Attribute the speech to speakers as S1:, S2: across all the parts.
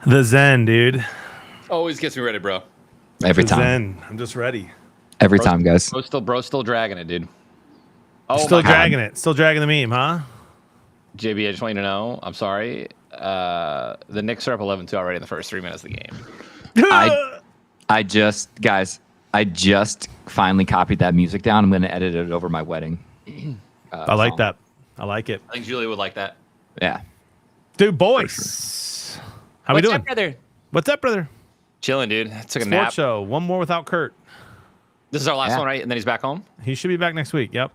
S1: The Zen, dude.
S2: Always gets me ready, bro.
S3: Every
S1: The
S3: time.
S1: Zen. I'm just ready.
S3: Every time, guys.
S2: Bro's still dragging it, dude. Oh,
S1: Still
S2: my God.
S1: dragging it. Still dragging the meme, huh?
S2: JB, I just want you to know, I'm sorry. The Knicks are up 11-2 already in the first 3 minutes of the game.
S3: I just finally copied that music down. I'm going to edit it over my wedding.
S1: I like
S3: song.
S1: that. I like it.
S2: I think Julie would like that.
S3: Yeah.
S1: Dude, boys. How we
S2: What's
S1: doing?
S2: up, brother?
S1: What's up, brother?
S2: Chilling, dude. I took a
S1: Sports
S2: nap.
S1: show. One more without Kurt.
S2: This is our last
S3: Yeah.
S2: one, right? And then he's back home?
S1: He should be back next week. Yep.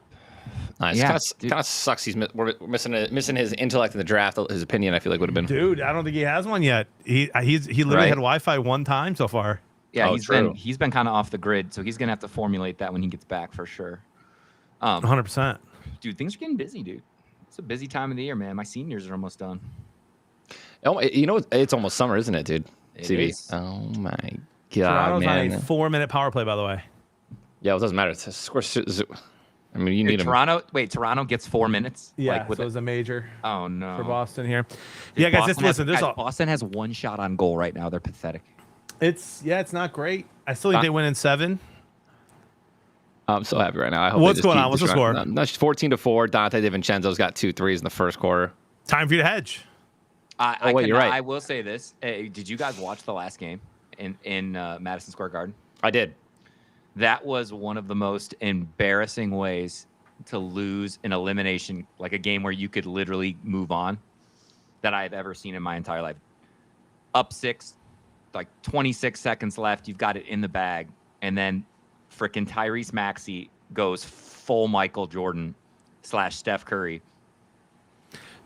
S2: Nice.
S3: Yeah,
S2: Kind of sucks. We're missing his intellect in the draft. His opinion, I feel like, would have been.
S1: Dude, I don't think he has one yet. He literally
S3: Right.
S1: had Wi-Fi one time so far.
S3: Yeah,
S2: Oh,
S3: he's been kind of off the grid, so he's going to have to formulate that when he gets back for sure.
S1: 100%.
S3: Dude, things are getting busy, dude. It's a busy time of the year, man. My seniors are almost done.
S2: Oh, you know, it's almost summer, isn't it, dude?
S3: It
S2: CB.
S3: is.
S2: Oh my God,
S1: Toronto's
S2: man.
S1: on a 4-minute power play, by the way.
S2: Yeah, it doesn't matter. It's a score. I mean, you need him.
S3: Toronto gets 4 minutes.
S1: Yeah,
S3: like, with
S1: so it was a major
S3: oh no.
S1: for Boston here.
S3: Dude,
S1: Yeah, guys,
S3: Boston
S1: listen. There's
S3: Boston has one shot on goal right now. They're pathetic.
S1: it's not great. I still think they win in 7.
S2: I'm so happy right now. I hope
S1: What's going on? What's the score?
S2: That's 14-4. Dante DiVincenzo's got 2 threes in the first quarter.
S1: Time for you to hedge.
S2: You're right.
S3: I will say this. Did you guys watch the last game in Madison Square Garden?
S2: I did.
S3: That was one of the most embarrassing ways to lose an elimination, like a game where you could literally move on, that I've ever seen in my entire life. Up 6, like 26 seconds left. You've got it in the bag. And then frickin' Tyrese Maxey goes full Michael Jordan / Steph Curry.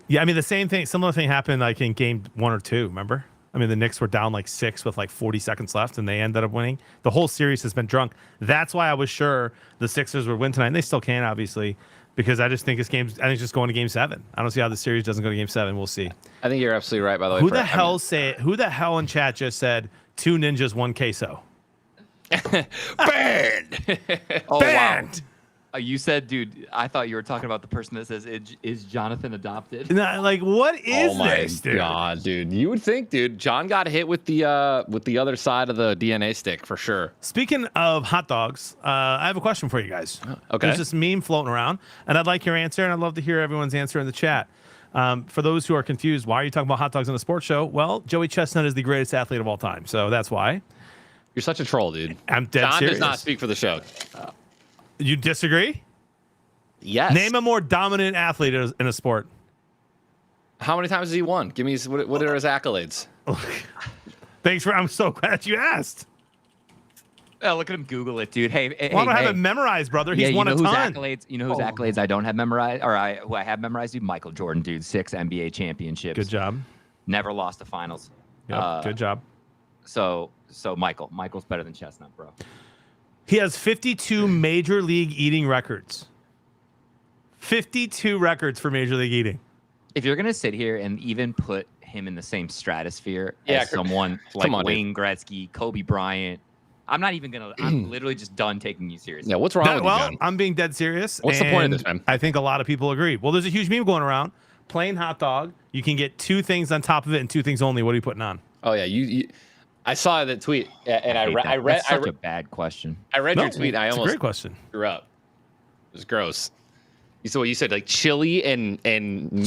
S1: Yeah, I mean, similar thing happened like in game 1 or 2, remember? I mean, the Knicks were down like 6 with like 40 seconds left, and they ended up winning. The whole series has been drunk. That's why I was sure the Sixers would win tonight, and they still can, obviously, because I just think it's just going to game 7. I don't see how the series doesn't go to game 7. We'll see.
S2: I think you're absolutely right, by the way.
S1: Who the hell in chat just said 2 ninjas, 1 queso?
S2: Banned!
S3: Oh,
S1: Banned!
S3: wow. You said, dude, I thought you were talking about the person that says, is Jonathan adopted?
S1: Nah, like, what is
S2: Oh my
S1: this, dude?
S2: God, dude! You would think, dude, John got hit with the other side of the DNA stick for sure.
S1: Speaking of hot dogs, I have a question for you guys.
S2: Okay.
S1: There's this meme floating around, and I'd like your answer, and I'd love to hear everyone's answer in the chat. For those who are confused, why are you talking about hot dogs on a sports show? Well, Joey Chestnut is the greatest athlete of all time, so that's why.
S2: You're such a troll, dude.
S1: I'm dead
S2: John
S1: serious.
S2: does not speak for the show.
S1: You disagree?
S2: Yes.
S1: Name a more dominant athlete in a sport.
S2: How many times has he won? Give me what are his accolades?
S1: Thanks I'm so glad you asked.
S3: Oh, look at him Google it, dude. Hey,
S1: Well, I don't have it memorized, brother. He's won a ton.
S3: You know whose accolades I don't have memorized, who I have memorized, dude? Michael Jordan, dude. 6 NBA championships.
S1: Good job.
S3: Never lost the finals.
S1: Yep, good job.
S3: So Michael's better than Chestnut, bro.
S1: He has 52 major league eating records. 52 records for major league eating.
S3: If you're gonna sit here and even put him in the same stratosphere as someone like Wayne Gretzky, Kobe Bryant, I'm not even gonna. I'm literally just done taking you seriously.
S2: Yeah, what's wrong with you, John?
S1: I'm being dead serious.
S2: What's the point of this, man?
S1: I think a lot of people agree. Well, there's a huge meme going around. Plain hot dog. You can get 2 things on top of it and 2 things only. What are you putting on?
S2: Oh yeah, you I saw that tweet and I read.
S3: That's such a bad question.
S2: I read your tweet. And I
S1: it's
S2: almost
S1: a great question.
S2: Threw up. It was gross. You said like chili and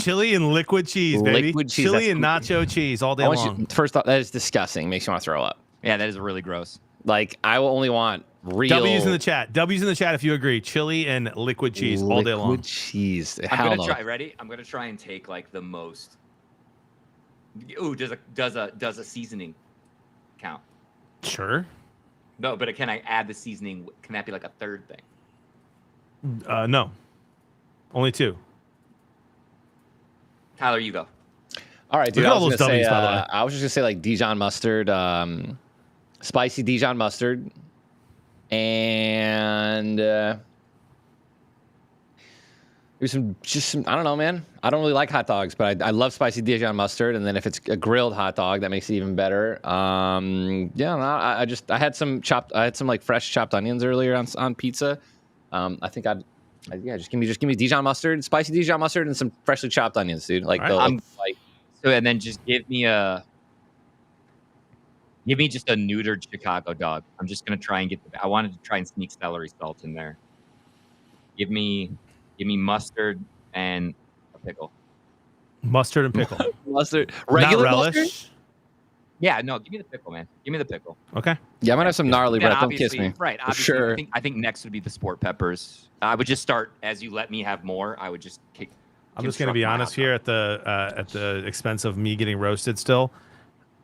S1: chili and liquid cheese, baby.
S2: Liquid cheese,
S1: chili and nacho cheese all day long.
S2: First off, that is disgusting. Makes you want to throw up.
S3: Yeah, that is really gross.
S2: Like I will only want real
S1: W's in the chat. W's in the chat if you agree. Chili and liquid cheese all day long.
S2: Liquid cheese.
S3: I'm gonna try. Ready? I'm gonna try and take like the most. Ooh, does a seasoning count?
S1: Sure.
S3: No, but can I add the seasoning? Can that be like a third thing?
S1: No. Only 2.
S3: Tyler, you go.
S2: All right, dude.
S1: Look at
S2: I
S1: all
S2: was
S1: those
S2: gonna say,
S1: W's, by the way.
S2: I was just gonna say like Dijon mustard, spicy Dijon mustard, and there's some I don't know, man. I don't really like hot dogs, but I love spicy Dijon mustard. And then if it's a grilled hot dog, that makes it even better. I had some like fresh chopped onions earlier on pizza. I think just give me Dijon mustard, spicy Dijon mustard, and some freshly chopped onions, dude. Like
S1: right.
S3: So and then just give me a Give me just a neutered Chicago dog. I'm just gonna try and I wanted to try and sneak celery salt in there. Give me mustard and a pickle.
S1: Mustard and pickle.
S2: Mustard,
S1: Not
S2: regular
S1: relish.
S2: mustard.
S3: Yeah, no, give me the pickle, man. Give me the pickle.
S1: Okay.
S2: Yeah, I'm gonna have some gnarly
S3: Then
S2: breath. Don't kiss
S3: obviously,
S2: me.
S3: right?
S2: For
S3: Obviously,
S2: sure.
S3: I think next would be the sport peppers. I would just start as you let me have more. I would just kick.
S1: I'm just going to
S3: construct
S1: be
S3: my
S1: honest
S3: hot
S1: here
S3: dog.
S1: at the expense of me getting roasted still,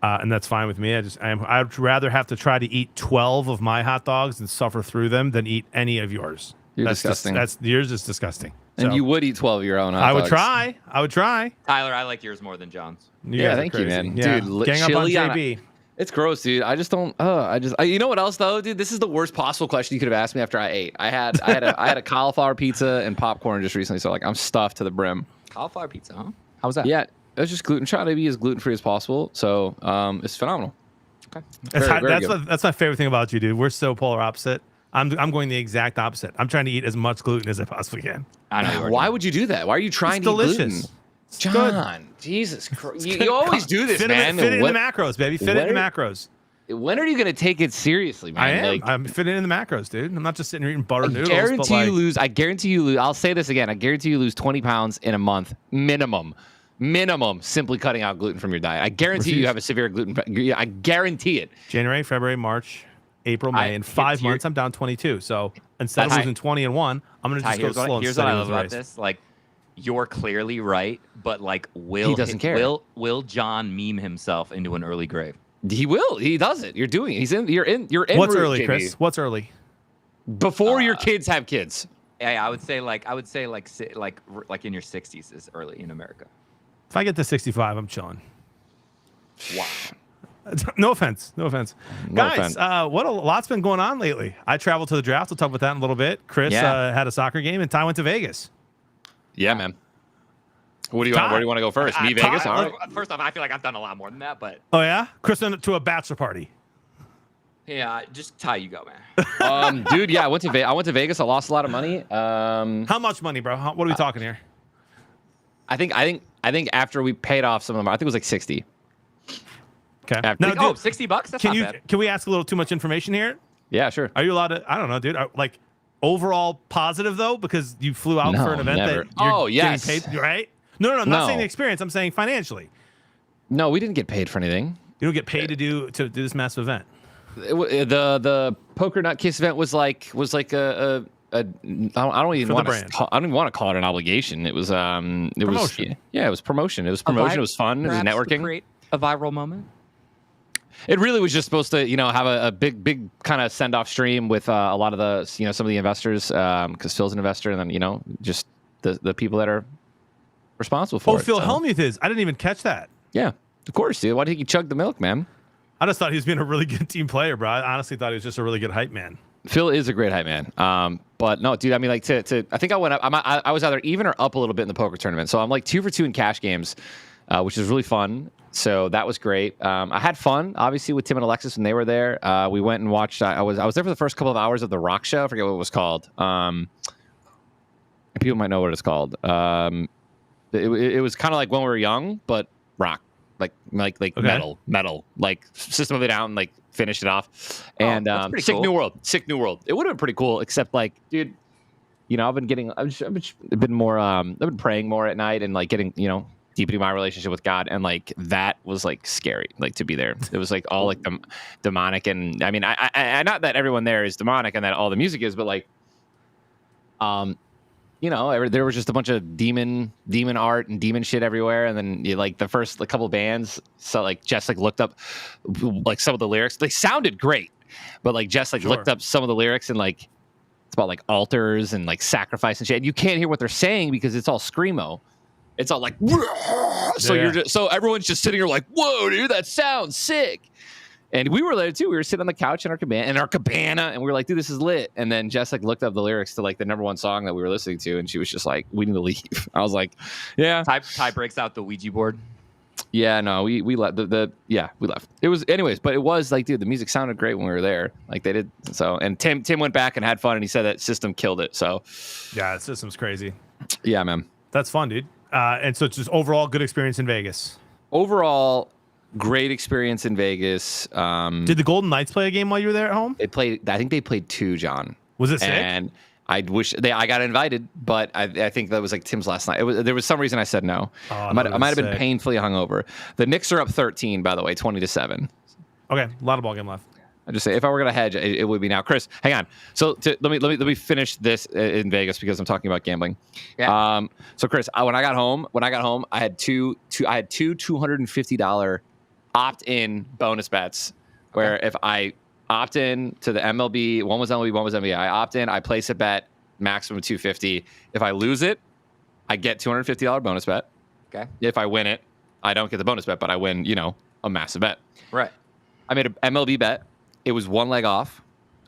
S1: and that's fine with me. I'd rather have to try to eat 12 of my hot dogs and suffer through them than eat any of yours.
S2: You're
S1: That's
S2: disgusting.
S1: That's yours is disgusting.
S2: And
S1: So,
S2: you would eat 12 of your own hot
S1: I would
S2: dogs.
S1: try. I would try.
S3: Tyler, I like yours more than John's.
S1: You
S2: Yeah,
S1: guys are
S2: thank you,
S1: crazy.
S2: man.
S1: Yeah.
S2: Dude,
S1: Gang up on
S2: chili on a-
S1: JB.
S2: It's gross, dude. I just don't. You know what else though, dude? This is the worst possible question you could have asked me after I ate. I had a cauliflower pizza and popcorn just recently, so like I'm stuffed to the brim.
S3: Cauliflower pizza, huh? How was that?
S2: Yeah, it was just gluten. Trying to be as gluten free as possible, so it's phenomenal.
S3: Okay.
S1: That's my favorite thing about you, dude. We're so polar opposite. I'm going the exact opposite. I'm trying to eat as much gluten as I possibly can.
S3: I know. You are,
S2: Why
S3: John.
S2: would you do that? Why are you trying
S1: It's
S2: to eat
S1: delicious.
S2: gluten?
S1: It's
S2: John, Jesus Christ.
S1: good.
S2: You always do this,
S1: Fit
S2: man.
S1: it in the
S2: When-
S1: macros, baby. Fit it in the macros.
S2: When are you going to take it seriously, man?
S1: I am.
S2: Like,
S1: I'm fitting in the macros, dude. I'm not just sitting here eating butter
S2: I
S1: noodles.
S2: guarantee
S1: but like,
S2: you lose. I guarantee you lose. I'll say this again. I guarantee you lose 20 pounds in a month, minimum, simply cutting out gluten from your diet. I guarantee you
S1: Refuse.
S2: have a severe gluten. I guarantee it.
S1: January, February, March, April, May. In 5
S3: here-
S1: months, I'm down 22. So instead of
S3: Ty-
S1: losing 20 and 1, I'm going to
S3: Ty,
S1: just go slow and
S3: here's what
S1: steady
S3: I
S1: with
S3: love
S1: the
S3: about
S1: race.
S3: this. Like, you're clearly right, but like,
S2: He doesn't care.
S3: Will John meme himself into an early grave?
S2: He will. He does it. You're doing it. He's in. You're in. You're in.
S1: What's
S2: route,
S1: early,
S2: JB.
S1: Chris? What's early?
S2: Before your kids have kids.
S3: Yeah, I would say like in your 60s is early in America.
S1: If I get to 65, I'm chilling.
S3: Wow.
S1: No offense. No offense.
S2: No
S1: Guys,
S2: offense.
S1: what a lot's been going on lately. I traveled to the draft. We'll talk about that in a little bit. Chris
S3: Yeah.
S1: had a soccer game, and Ty went to Vegas.
S2: Yeah, man. What do you want?
S1: Ty-
S2: Where do you want to go first? Me,
S1: Ty-
S2: Vegas. All right.
S3: First off, I feel like I've done a lot more than that, but
S1: Oh, yeah? Chris went to a bachelor party.
S3: yeah, just Ty, you go, man.
S2: Dude, yeah, I went to Vegas. I lost a lot of money.
S1: How much money, bro? What are we talking here?
S2: I think after we paid off some of them, I think it was like 60.
S1: Okay.
S2: After-
S1: Now,
S3: Oh,
S1: dude,
S3: $60? That's
S1: can
S3: not
S1: you
S3: bad.
S1: can we ask a little too much information here?
S2: Yeah, sure.
S1: Are you allowed to? I don't know, dude. Like overall positive though, because you flew out
S2: No,
S1: for an event
S2: never.
S1: that you're
S2: Oh, yes.
S1: getting paid, right? No, I'm not
S2: No.
S1: saying the experience. I'm saying financially.
S2: No, we didn't get paid for anything.
S1: You don't get paid to do this massive event.
S2: The poker nut kiss event was like a I don't even
S1: For the
S2: want
S1: brand.
S2: to I don't even want to call it an obligation. It was
S1: Promotion.
S2: yeah, it was promotion. It was promotion. It was fun. It was
S3: Perhaps to
S2: networking.
S3: create a viral moment.
S2: It really was just supposed to, have a big kind of send off stream with a lot of the, some of the investors, because Phil's an investor, and then, just the people that are responsible for
S1: Oh,
S2: it.
S1: Phil
S2: so,
S1: Hellmuth is. I didn't even catch that.
S2: Yeah, of course, dude. Why did he chug the milk, man?
S1: I just thought he was being a really good team player, bro. I honestly thought he was just a really good hype man.
S2: Phil is a great hype man. But no, dude, I mean, like I think I went up. I was either even or up a little bit in the poker tournament. So I'm like 2 for 2 in cash games, which is really fun. So that was great. I had fun, obviously, with Tim and Alexis when they were there. We went and watched. I was there for the first couple of hours of the rock show. I forget what it was called. People might know what it's called. It was kind of like when we were young, but rock, like
S1: Okay.
S2: metal, like System of a Down, like finished it off. And
S3: that's pretty
S2: Sick
S3: cool.
S2: New World. It would have been pretty cool, except like, dude, I've been praying more at night and like getting, deepening my relationship with God, and like that was like scary, like to be there. It was like all like demonic, and I mean, I not that everyone there is demonic and that all the music is, but like, there was just a bunch of demon art and demon shit everywhere, and then like the first couple bands, so like Jess like looked up like some of the lyrics. They sounded great, but like Jess like
S1: Sure.
S2: looked up some of the lyrics, and like it's about like altars and like sacrifice and shit. And you can't hear what they're saying because it's all screamo. It's all like, so
S1: Yeah.
S2: so everyone's just sitting here like, whoa, dude, that sounds sick. And we were there too. We were sitting on the couch in our cabana, and we were like, dude, this is lit. And then Jess like looked up the lyrics to like the #1 song that we were listening to, and she was just like, we need to leave. I was like, yeah.
S3: Ty breaks out the Ouija board.
S2: Yeah, no, we left. We left. It was, anyways, but it was like, dude, the music sounded great when we were there. Like they did. So, and Tim went back and had fun, and he said that System killed it. So,
S1: Yeah, the system's crazy.
S2: yeah, man.
S1: That's fun, dude. And so it's just overall good experience in Vegas.
S2: Overall, Great experience in Vegas.
S1: Did the Golden Knights play a game while you were there at home?
S2: They played. I think they played 2, John.
S1: Was it sick?
S2: And I wish I got invited, but I think that was like Tim's last night. There was some reason I said no.
S1: Oh,
S2: I might have been painfully hungover. The Knicks are up 13, by the way, 20-7.
S1: Okay, a lot of ball game left.
S2: I just say if I were gonna hedge, it would be now. Chris, hang on. So let me finish this in Vegas because I'm talking about gambling.
S3: Yeah.
S2: So Chris, when I got home, I had two $250 opt-in bonus bets where if I opt in to the MLB, one was MLB, one was NBA. I opt in, I place a bet, maximum $250. If I lose it, I get $250 bonus bet.
S3: Okay.
S2: If I win it, I don't get the bonus bet, but I win, a massive bet.
S3: Right.
S2: I made an MLB bet. It was one leg off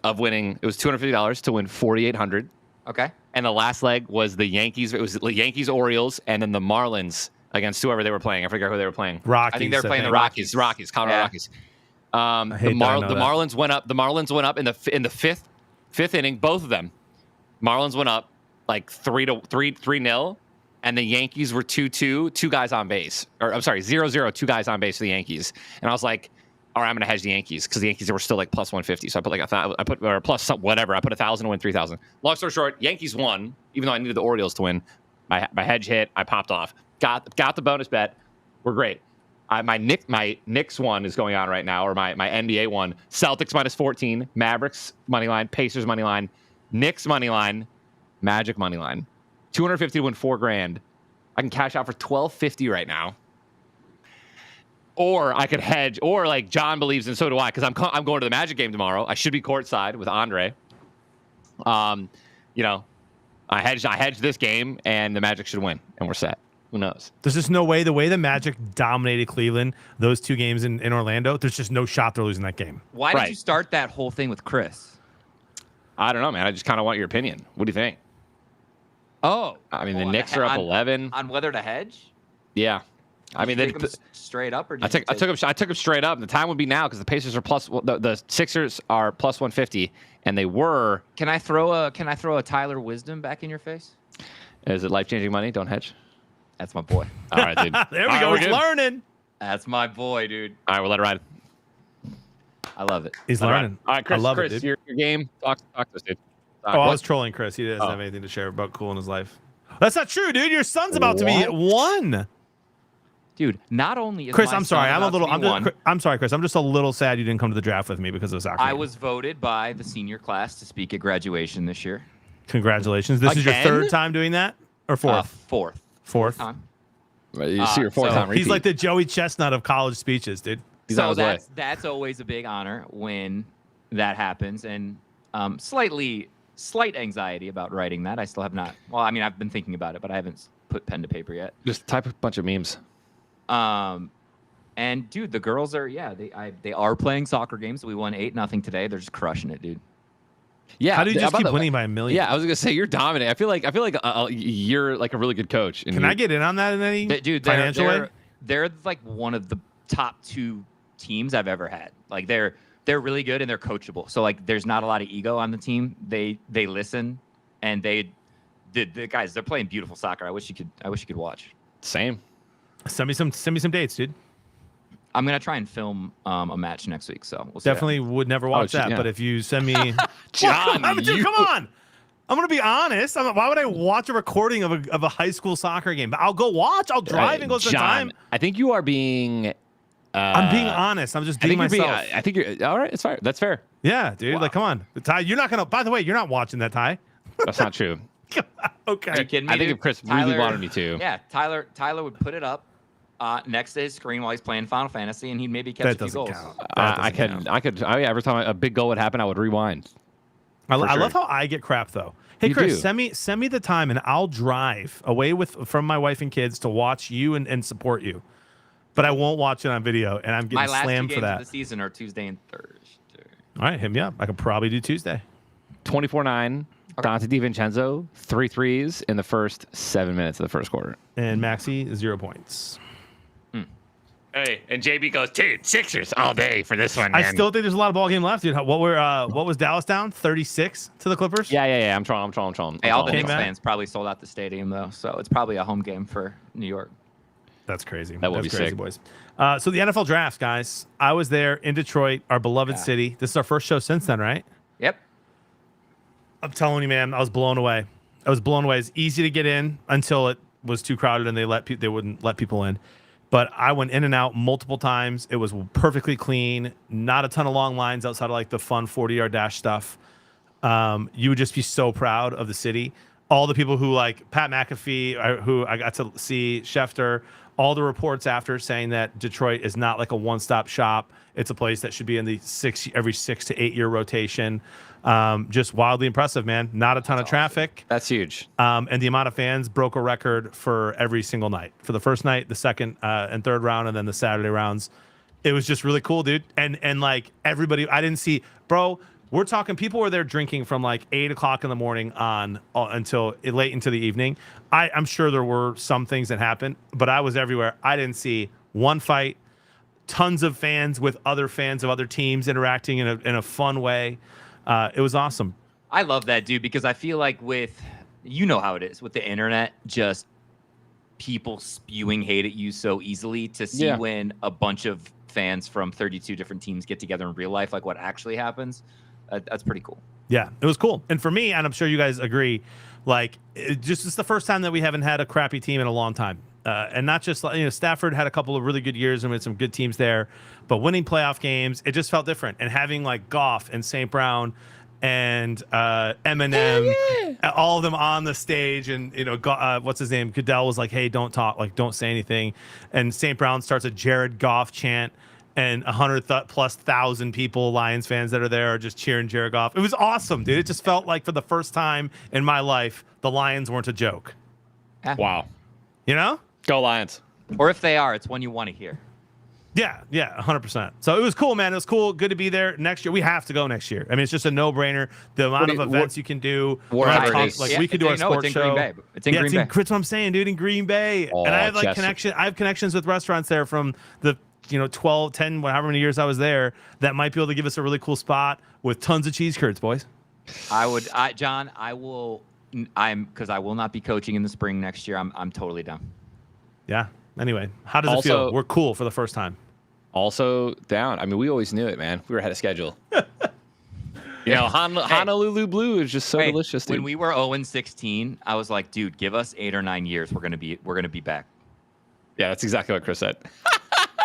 S2: of winning. It was $250 to win $4,800.
S3: Okay.
S2: And the last leg was the Yankees. It was the Yankees, Orioles, and then the Marlins against whoever they were playing. I forget who they were playing.
S1: Rockies.
S3: I think they're playing the
S2: Rockies, Colorado Rockies. The Marlins went up. The Marlins went up in the fifth inning. Both of them. Marlins went up like 3-0, and the Yankees were 2-2. 2 guys on base, or I'm sorry, 0-0. 2 guys on base for the Yankees. And I was like, all right, I'm gonna hedge the Yankees because the Yankees were still like plus 150. So I put like or plus some, whatever. I put 1,000 to win 3,000. Long story short, Yankees won, even though I needed the Orioles to win. My hedge hit. I popped off. Got the bonus bet. We're great. My Knicks one is going on right now, or my NBA one. Celtics -14, Mavericks money line, Pacers money line, Knicks money line, Magic money line. $250 to win $4,000. I can cash out for $1,250 right now. Or I could hedge, or like John believes, and so do I, because I'm going to the Magic game tomorrow. I should be courtside with Andre. I hedged this game, and the Magic should win, and we're set. Who knows?
S1: There's just no way. The way the Magic dominated Cleveland, those 2 games in Orlando, there's just no shot they're losing that game.
S3: Why did you start that whole thing with Chris?
S2: I don't know, man. I just kind of want your opinion. What do you think?
S3: Oh.
S2: I mean, the Knicks are up 11.
S3: On whether to hedge?
S2: Yeah. I mean,
S3: take them straight up, or
S2: I took them straight up. The time would be now because the Pacers are the Sixers are plus 150, and they were.
S3: Can I throw a Tyler Wisdom back in your face?
S2: Is it life-changing money? Don't hedge.
S3: That's my boy.
S2: All right, dude.
S1: There we go. He's learning.
S3: That's my boy, dude.
S2: All right, we'll let it ride.
S3: I love it.
S1: He's learning.
S2: All right, Chris.
S1: I love
S2: Chris,
S1: it, dude.
S2: your game. Talk to us, dude.
S1: I was trolling Chris. He doesn't have anything to share about cool in his life. That's not true, dude. Your son's about to be 1.
S3: Dude, not only is
S1: Chris,
S3: my
S1: I'm sorry.
S3: son
S1: I'm sorry, Chris. I'm just a little sad you didn't come to the draft with me because of soccer.
S3: I was voted by the senior class to speak at graduation this year.
S1: Congratulations. This is your 3rd time doing that, or 4th?
S3: Fourth.
S1: Time.
S2: You see your 4th time repeat.
S1: He's like the Joey Chestnut of college speeches, dude.
S3: So that's always a big honor when that happens, and slight anxiety about writing that. I still have not. Well, I mean, I've been thinking about it, but I haven't put pen to paper yet.
S2: Just type a bunch of memes.
S3: And dude, the girls are they are playing soccer games. We won 8-0 today. They're just crushing it, dude.
S2: Yeah.
S1: How do you just keep winning by a million?
S2: Yeah, I was gonna say you're dominant. I feel like you're like a really good coach.
S1: Can I get in on that in any financial way?
S3: They're like one of the top 2 teams I've ever had. Like they're really good and they're coachable. So like there's not a lot of ego on the team. They listen, and the guys, they're playing beautiful soccer. I wish you could watch.
S2: Same.
S1: Send me some dates, dude.
S3: I'm gonna try and film a match next week, so we'll see.
S1: Definitely would never watch that. Yeah. But if you send me,
S2: John,
S1: dude, come on. I'm gonna be honest. Why would I watch a recording of a high school soccer game? I'll go watch. I'll drive and go spend time.
S2: I think you are being.
S1: I'm being honest. I'm just being myself.
S2: I think you're all right. It's fair. That's fair.
S1: Yeah, dude. Wow. Like, come on, Ty. You're not gonna. By the way, you're not watching that, Ty.
S2: That's not true.
S1: Okay.
S3: Are you kidding me?
S2: I think if Chris really wanted me to.
S3: Yeah, Tyler would put it up next to his screen while he's playing Final Fantasy, and he'd maybe catch a few goals.
S2: I could. Every time a big goal would happen, I would rewind.
S1: I love how I get crap though. Hey, Chris, send me the time, and I'll drive away from my wife and kids to watch you and support you. But I won't watch it on video, and I'm getting slammed for that.
S3: My last 2 games of the season are Tuesday and Thursday.
S1: All right, hit me up. I could probably do Tuesday.
S2: 24-9. Dante DiVincenzo, 3 threes in the first 7 minutes of the first quarter.
S1: And Maxi, 0 points.
S2: Hey, and JB goes, dude, Sixers all day for this one, man.
S1: I still think there's a lot of ball game left, dude. What was Dallas down? 36 to the Clippers?
S2: Yeah. I'm trolling.
S3: Hey, all the Knicks fans probably sold out the stadium, though, so it's probably a home game for New York.
S1: That's crazy.
S2: That would
S1: That's
S2: be
S1: crazy,
S2: sick.
S1: boys. So the NFL drafts, guys. I was there in Detroit, our beloved city. This is our first show since then, right?
S3: Yep.
S1: I'm telling you, man, I was blown away. It's easy to get in until it was too crowded and they wouldn't let people in. But I went in and out multiple times. It was perfectly clean. Not a ton of long lines outside of like the fun 40-yard dash stuff. You would just be so proud of the city. All the people who like Pat McAfee, who I got to see, Schefter, all the reports after saying that Detroit is not like a one-stop shop. It's a place that should be in the every 6 to 8 year rotation. Just wildly impressive, man. Not a ton of traffic.
S2: That's huge.
S1: And the amount of fans broke a record for every single night. For the first night, the second and third round, and then the Saturday rounds. It was just really cool, dude. And like everybody, I didn't see, bro. We're talking people were there drinking from like 8 o'clock in the morning on until late into the evening. I'm sure there were some things that happened, but I was everywhere. I didn't see one fight. Tons of fans with other fans of other teams interacting in a fun way. It was awesome.
S3: I love that, dude, because I feel like you know how it is with the internet, just people spewing hate at you so easily. To see when a bunch of fans from 32 different teams get together in real life, like what actually happens, that's pretty cool.
S1: Yeah, it was cool. And for me, and I'm sure you guys agree, like it's the first time that we haven't had a crappy team in a long time. And not just, Stafford had a couple of really good years and we had some good teams there, but winning playoff games, it just felt different. And having like Goff and St. Brown and Eminem, all of them on the stage, and what's his name? Goodell was like, "Hey, don't talk, like don't say anything." And St. Brown starts a Jared Goff chant, and 100,000+ people, Lions fans that are there, are just cheering Jared Goff. It was awesome, dude. It just felt like for the first time in my life, the Lions weren't a joke.
S2: Wow. Go Lions.
S3: Or if they are, it's one you want to hear.
S1: Yeah, 100%. So it was cool, man. It was cool. Good to be there. Next year, we have to go next year. I mean, it's just a no-brainer. The amount of events you can do.
S2: Wherever it is.
S1: We could do our sports show.
S3: Green Bay. It's in Green Bay.
S1: That's what I'm saying, dude. In Green Bay, and I have I have connections with restaurants there from the 12, 10, however many years I was there, that might be able to give us a really cool spot with tons of cheese curds, boys.
S3: John, because I will not be coaching in the spring next year. I'm totally down.
S1: Yeah. Anyway, how does it feel? We're cool for the first time.
S2: Also down. I mean, we always knew it, man. We were ahead of schedule. Honolulu Blue is just so delicious, dude.
S3: When we were 0-16, I was like, dude, give us 8 or 9 years. We're gonna be back.
S2: Yeah, that's exactly what Chris said.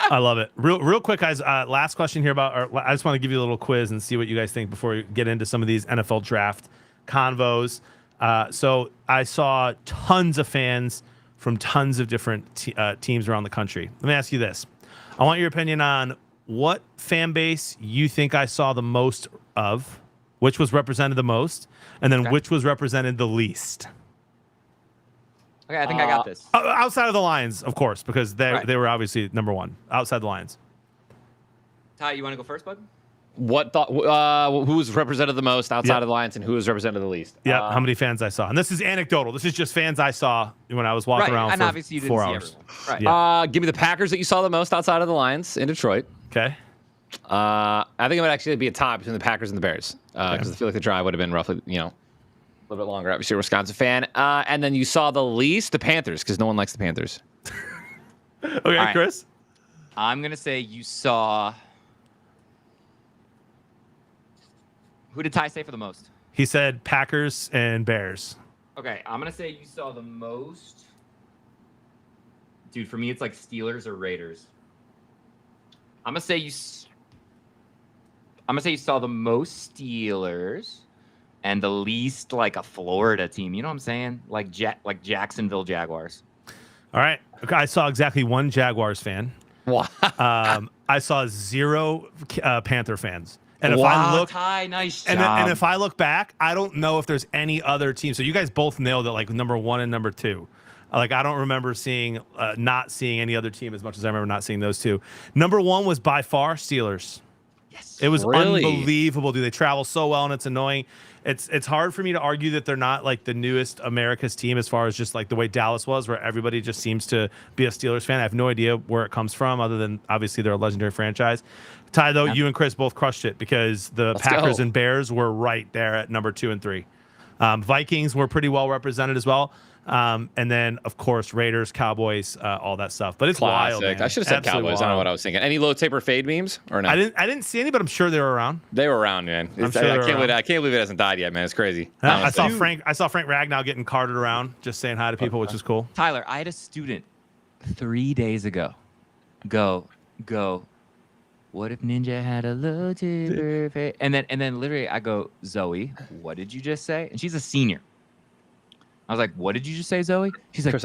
S1: I love it. Real quick, guys. Last question here I just want to give you a little quiz and see what you guys think before we get into some of these NFL draft convos. So I saw tons of fans from tons of different teams around the country. Let me ask you this. I want your opinion on what fan base you think I saw the most of, which was represented the most, and then which was represented the least.
S3: Okay, I think I got this.
S1: Outside of the Lions, of course, because they were obviously number one. Outside the Lions.
S3: Ty, you want to go first, bud?
S2: Who was represented the most outside of the Lions, and who was represented the least?
S1: Yeah, how many fans I saw. And this is anecdotal. This is just fans I saw when I was walking around for
S3: obviously you didn't
S1: 4
S3: see
S1: hours.
S3: Right.
S1: Yeah.
S2: Give me the Packers that you saw the most outside of the Lions in Detroit.
S1: Okay.
S2: I think it would actually be a tie between the Packers and the Bears, because I feel like the drive would have been roughly, a little bit longer. Obviously, you're a Wisconsin fan. And then you saw the least, the Panthers, because no one likes the Panthers.
S1: Okay, right. Chris?
S3: I'm going to say you saw... Who did Ty say for the most?
S1: He said Packers and Bears.
S3: Okay, I'm going to say you saw the most... Dude, for me, it's like Steelers or Raiders. I'm going to say you saw the most Steelers and the least like a Florida team. You know what I'm saying? Like Jacksonville Jaguars.
S1: All right. Okay, I saw exactly one Jaguars fan.
S2: Wow.
S1: I saw 0 Panther fans. And if
S3: wow,
S1: I look,
S3: Ty, nice job.
S1: And if I look back, I don't know if there's any other team. So you guys both nailed it, like number 1 and number 2. Like I don't remember not seeing any other team as much as I remember not seeing those two. Number 1 was by far Steelers.
S3: Yes,
S1: it was
S2: really?
S1: Unbelievable, dude. They travel so well, and it's annoying. It's hard for me to argue that they're not like the newest America's team as far as just like the way Dallas was, where everybody just seems to be a Steelers fan. I have no idea where it comes from, other than obviously they're a legendary franchise. Ty, though, you and Chris both crushed it because the Packers and Bears were right there at number 2 and 3. Vikings were pretty well represented as well. And then, of course, Raiders, Cowboys, all that stuff. But it's wild,
S2: Classic.
S1: man.
S2: I should have said
S1: Absolutely
S2: Cowboys. I don't know
S1: wild.
S2: what I was thinking. Any low taper fade memes or no?
S1: I didn't see any, but I'm sure they were around.
S2: They were around, man.
S1: I'm sure they were around.
S2: I can't believe it hasn't died yet, man. It's crazy.
S1: I saw Frank Ragnow getting carted around, just saying hi to people, which is cool.
S3: Tyler, I had a student 3 days ago go, what if Ninja had a low taper fade? And then literally I go, Zoe, what did you just say? And she's a senior. I was like, what did you just say, Zoe? She's like,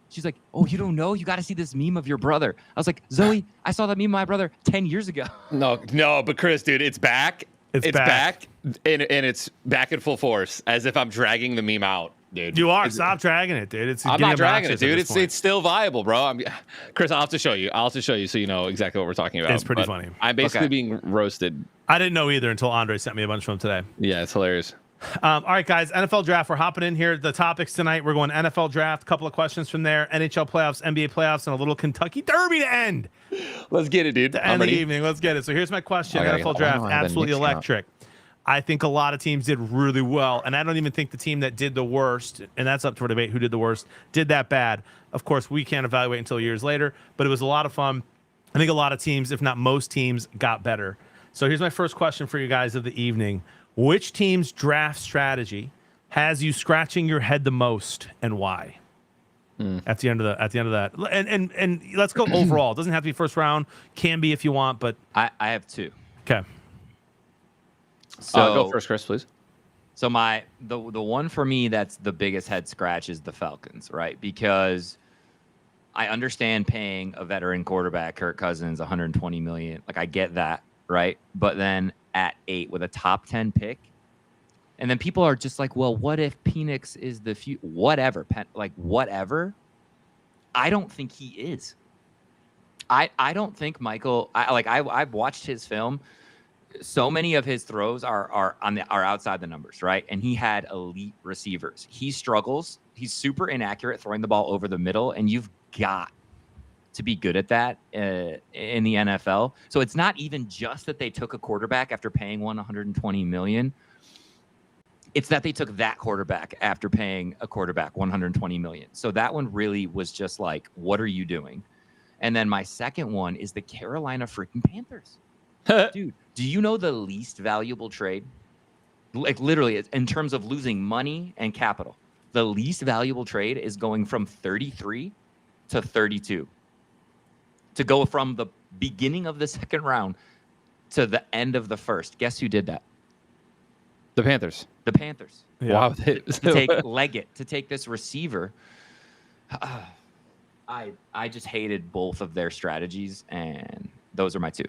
S3: she's like, oh, you don't know? You got to see this meme of your brother. I was like, Zoe, I saw that meme of my brother 10 years ago.
S2: No, but Chris, dude, it's back. It's back, and it's back in full force, as if I'm dragging the meme out, dude.
S1: You are. Stop dragging it, dude.
S2: I'm not dragging it, dude. It's still viable, bro. Chris, I'll have to show you. so you know exactly what we're talking about.
S1: It's pretty funny.
S2: I'm basically being roasted.
S1: I didn't know either until Andre sent me a bunch from today.
S2: Yeah, it's hilarious.
S1: All right, guys, NFL draft. We're hopping in here. The topics tonight, we're going NFL draft, a couple of questions from there, NHL playoffs, NBA playoffs, and a little Kentucky Derby to end.
S2: Let's get it, dude.
S1: To end the evening. Let's get it. So here's my question. NFL draft, absolutely electric. I think a lot of teams did really well, and I don't even think the team that did the worst, and that's up for debate who did the worst, did that bad. Of course, we can't evaluate until years later, but it was a lot of fun. I think a lot of teams, if not most teams, got better. So here's my first question for you guys of the evening. Which team's draft strategy has you scratching your head the most, and why? At the end of that, and let's go overall. It doesn't have to be first round. Can be if you want, but
S3: I have two.
S1: Okay.
S3: So
S2: go first, Chris, please.
S3: So the one for me that's the biggest head scratch is the Falcons, right? Because I understand paying a veteran quarterback, Kirk Cousins, $120 million. Like, I get that, right? But then at 8 with a top 10 pick, and then people are just like, well, what if Penix is the future? Whatever. Whatever. I don't think he is. I don't think Michael. I've watched his film. So many of his throws are outside the numbers, right? And he had elite receivers. He struggles. He's super inaccurate throwing the ball over the middle, and you've got to be good at that in the NFL. So it's not even just that they took a quarterback after paying $120 million. It's that they took that quarterback after paying a quarterback $120 million. So that one really was just like, what are you doing? And then my second one is the Carolina freaking Panthers. Dude, do you know the least valuable trade? Like, literally, in terms of losing money and capital, the least valuable trade is going from 33 to 32. To go from the beginning of the second round to the end of the first. Guess who did that?
S2: The Panthers.
S3: The Panthers.
S1: Yeah.
S2: Wow.
S3: To take Leggett, to take this receiver. I just hated both of their strategies, and those are my two.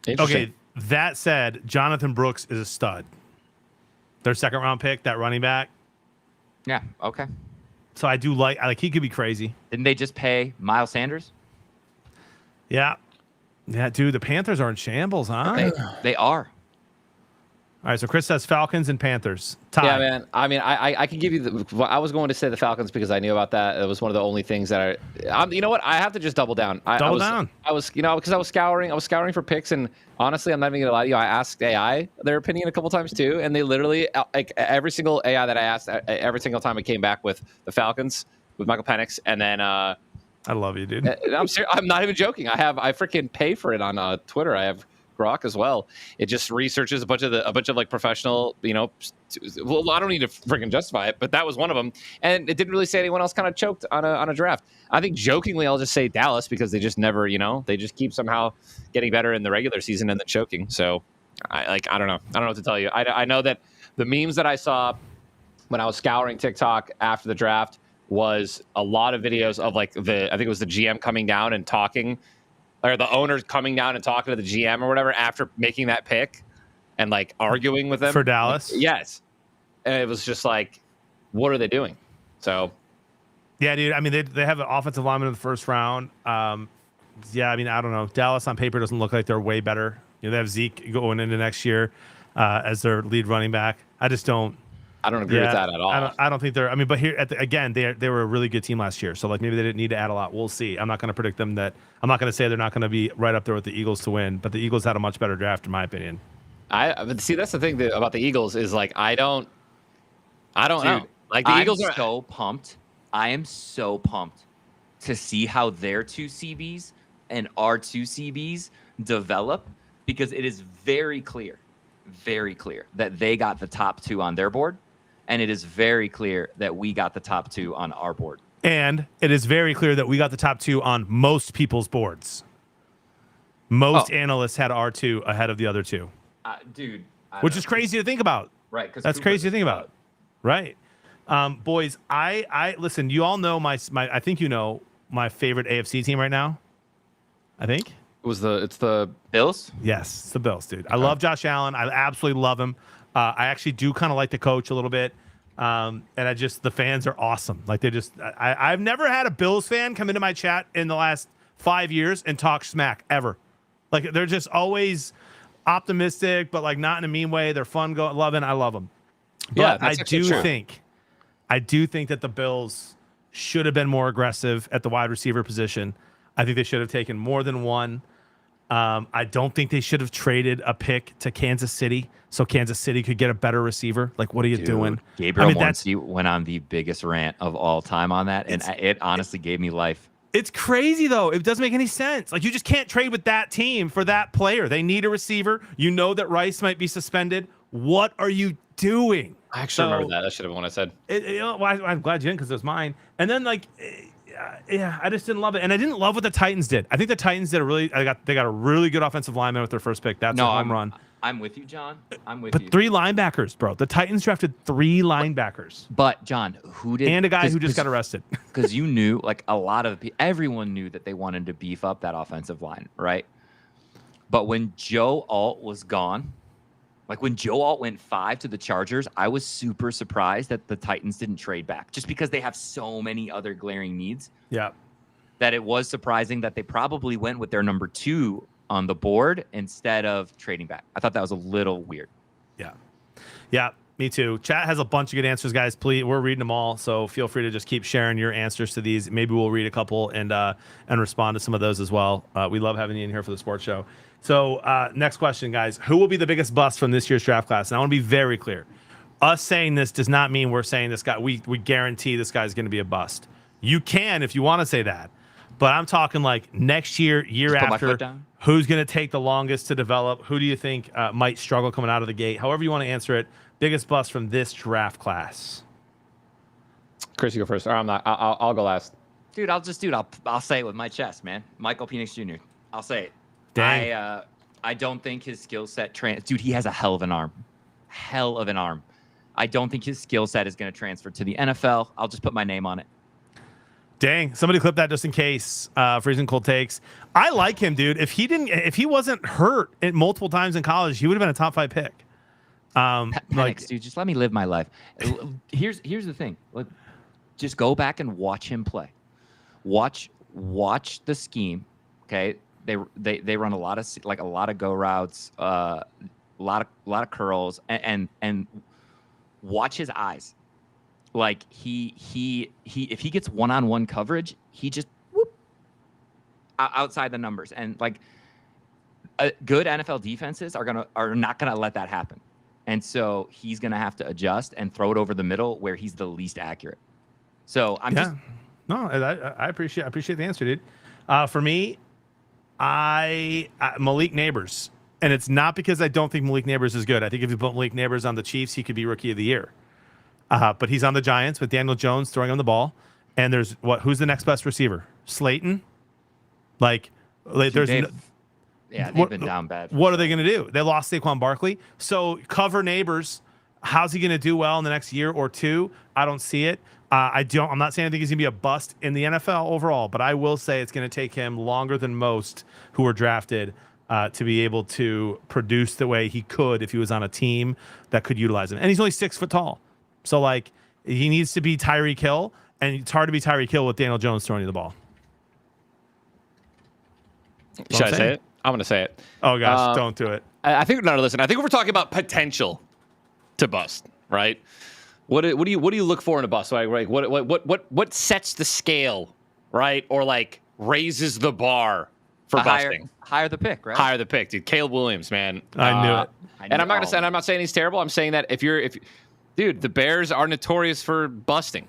S1: Okay, that said, Jonathan Brooks is a stud. Their second round pick, that running back.
S3: Yeah, okay.
S1: So I do like he could be crazy.
S3: Didn't they just pay Miles Sanders?
S1: Yeah. Yeah, dude, the Panthers are in shambles, huh?
S3: They are.
S1: All right, so Chris says Falcons and Panthers. Tie.
S2: Yeah, man. I mean, I can give you I was going to say the Falcons because I knew about that. It was one of the only things that you know what? I have to just double down. I was, because I was scouring for picks, and honestly, I'm not even gonna lie to you. I asked AI their opinion a couple times too, and they literally, like, every single AI that I asked, every single time it came back with the Falcons with Michael Penix, and then
S1: I love you, dude.
S2: I'm not even joking. I freaking pay for it on Twitter. I have Grok as well. It just researches a bunch of like professional, well, I don't need to freaking justify it, but that was one of them, and it didn't really say anyone else kind of choked on a draft. I think jokingly I'll just say Dallas because they just never, they just keep somehow getting better in the regular season and then choking. So I don't know what to tell you. I know that the memes that I saw when I was scouring TikTok after the draft was a lot of videos of like I think it was the GM coming down and talking, or the owners coming down and talking to the GM or whatever after making that pick and like arguing with them
S1: for Dallas.
S2: Yes. And it was just like, what are they doing? So
S1: yeah, dude. I mean, they have an offensive lineman in the first round. Yeah, I mean, I don't know. Dallas on paper doesn't look like they're way better. They have Zeke going into next year as their lead running back. I don't
S2: agree with that at all.
S1: I don't think they're. I mean, but here again, they were a really good team last year. So like maybe they didn't need to add a lot. We'll see. I'm not going to predict them that. I'm not going to say they're not going to be right up there with the Eagles to win. But the Eagles had a much better draft, in my opinion.
S2: But see, that's the thing about the Eagles is like I don't know. Like the Eagles are
S3: so pumped. I am so pumped to see how their two CBs and our two CBs develop, because it is very clear that they got the top two on their board, and it is very clear that we got the top two on our board.
S1: And it is very clear that we got the top two on most people's boards. Most analysts had R2 ahead of the other two.
S3: Dude.
S1: Which is crazy to think about.
S3: Right.
S1: That's crazy to think about. Right. Boys, I listen, you all know my I think you know my favorite AFC team right now. I think.
S2: It's the
S3: Bills?
S1: Yes, it's the Bills, dude. I love Josh Allen. I absolutely love him. I actually do kind of like the coach a little bit. And the fans are awesome. Like I've never had a Bills fan come into my chat in the last 5 years and talk smack ever. Like they're just always optimistic, but like not in a mean way. They're fun, loving. I love them. But I do think that the Bills should have been more aggressive at the wide receiver position. I think they should have taken more than one. I don't think they should have traded a pick to Kansas City so Kansas City could get a better receiver. Like, what are you doing?
S3: Gabriel Morency went on the biggest rant of all time on that, and it honestly gave me life.
S1: It's crazy, though. It doesn't make any sense. Like, you just can't trade with that team for that player. They need a receiver. You know that Rice might be suspended. What are you doing?
S2: I actually remember that. That should have been what I said.
S1: I'm glad you didn't, because it was mine. And then, like, I just didn't love it. And I didn't love what the Titans did. I think the Titans did they got a really good offensive lineman with their first pick. That's a home run.
S3: I'm with you, John. I'm with you.
S1: But 3 linebackers, bro. The Titans drafted 3 linebackers.
S3: But John, who did?
S1: And a guy who just got arrested.
S3: Because you knew, like everyone knew that they wanted to beef up that offensive line, right? But when Joe Alt was gone, like when Joe Alt went 5 to the Chargers, I was super surprised that the Titans didn't trade back, just because they have so many other glaring needs.
S1: Yeah.
S3: That it was surprising that they probably went with their number 2 on the board instead of trading back. I thought that was a little weird.
S1: Yeah, me too. Chat has a bunch of good answers, guys. Please, we're reading them all, so feel free to just keep sharing your answers to these. Maybe we'll read a couple and respond to some of those as well. We love having you in here for the sports show. So next question, guys. Who will be the biggest bust from this year's draft class? And I want to be very clear. Us saying this does not mean we're saying this guy, we guarantee this guy's going to be a bust. You can if you want to say that. But I'm talking like next year, year after, who's going to take the longest to develop? Who do you think might struggle coming out of the gate? However you want to answer it. Biggest bust from this draft class.
S2: Chris, you go first. Or I'm not. I'll go last.
S3: Dude, I'll say it with my chest, man. Michael Penix Jr. I'll say it.
S1: Dang.
S3: I don't think his skill set dude, he has a hell of an arm. Hell of an arm. I don't think his skill set is going to transfer to the NFL. I'll just put my name on it.
S1: Dang, somebody clip that just in case. Freezing Cold Takes. I like him, dude. If he wasn't hurt multiple times in college, he would have been a top 5 pick.
S3: Penix, dude, just let me live my life. Here's the thing. Like, just go back and watch him play. Watch the scheme. Okay, they run a lot of go routes, a lot of curls, and watch his eyes. Like he if he gets one-on-one coverage, he just outside the numbers, and like good NFL defenses are not gonna let that happen, and so he's gonna have to adjust and throw it over the middle where he's the least accurate. So
S1: I appreciate the answer, dude. For me, Malik Neighbors, and it's not because I don't think Malik Neighbors is good. I think if you put Malik Neighbors on the Chiefs, he could be Rookie of the Year. But he's on the Giants with Daniel Jones throwing him the ball. And who's the next best receiver? Slayton? They've been
S3: down bad.
S1: What are they going to do? They lost Saquon Barkley. So cover Neighbors. How's he going to do well in the next year or two? I don't see it. I'm not saying I think he's going to be a bust in the NFL overall, but I will say it's going to take him longer than most who were drafted to be able to produce the way he could if he was on a team that could utilize him. And he's only 6 foot tall. So, like, he needs to be Tyreek Hill, and it's hard to be Tyreek Hill with Daniel Jones throwing you the ball.
S2: Should I say it? I'm going to say it.
S1: Oh, gosh, don't do it.
S2: I think, no, listen, I think if we're talking about potential to bust, right? What do you look for in a bust? Like, what sets the scale, right? Or, like, raises the bar for busting?
S3: Higher the pick, right?
S2: Higher the pick, dude. Caleb Williams, man.
S1: I knew it.
S2: And I'm not saying he's terrible. I'm saying that if dude, the Bears are notorious for busting,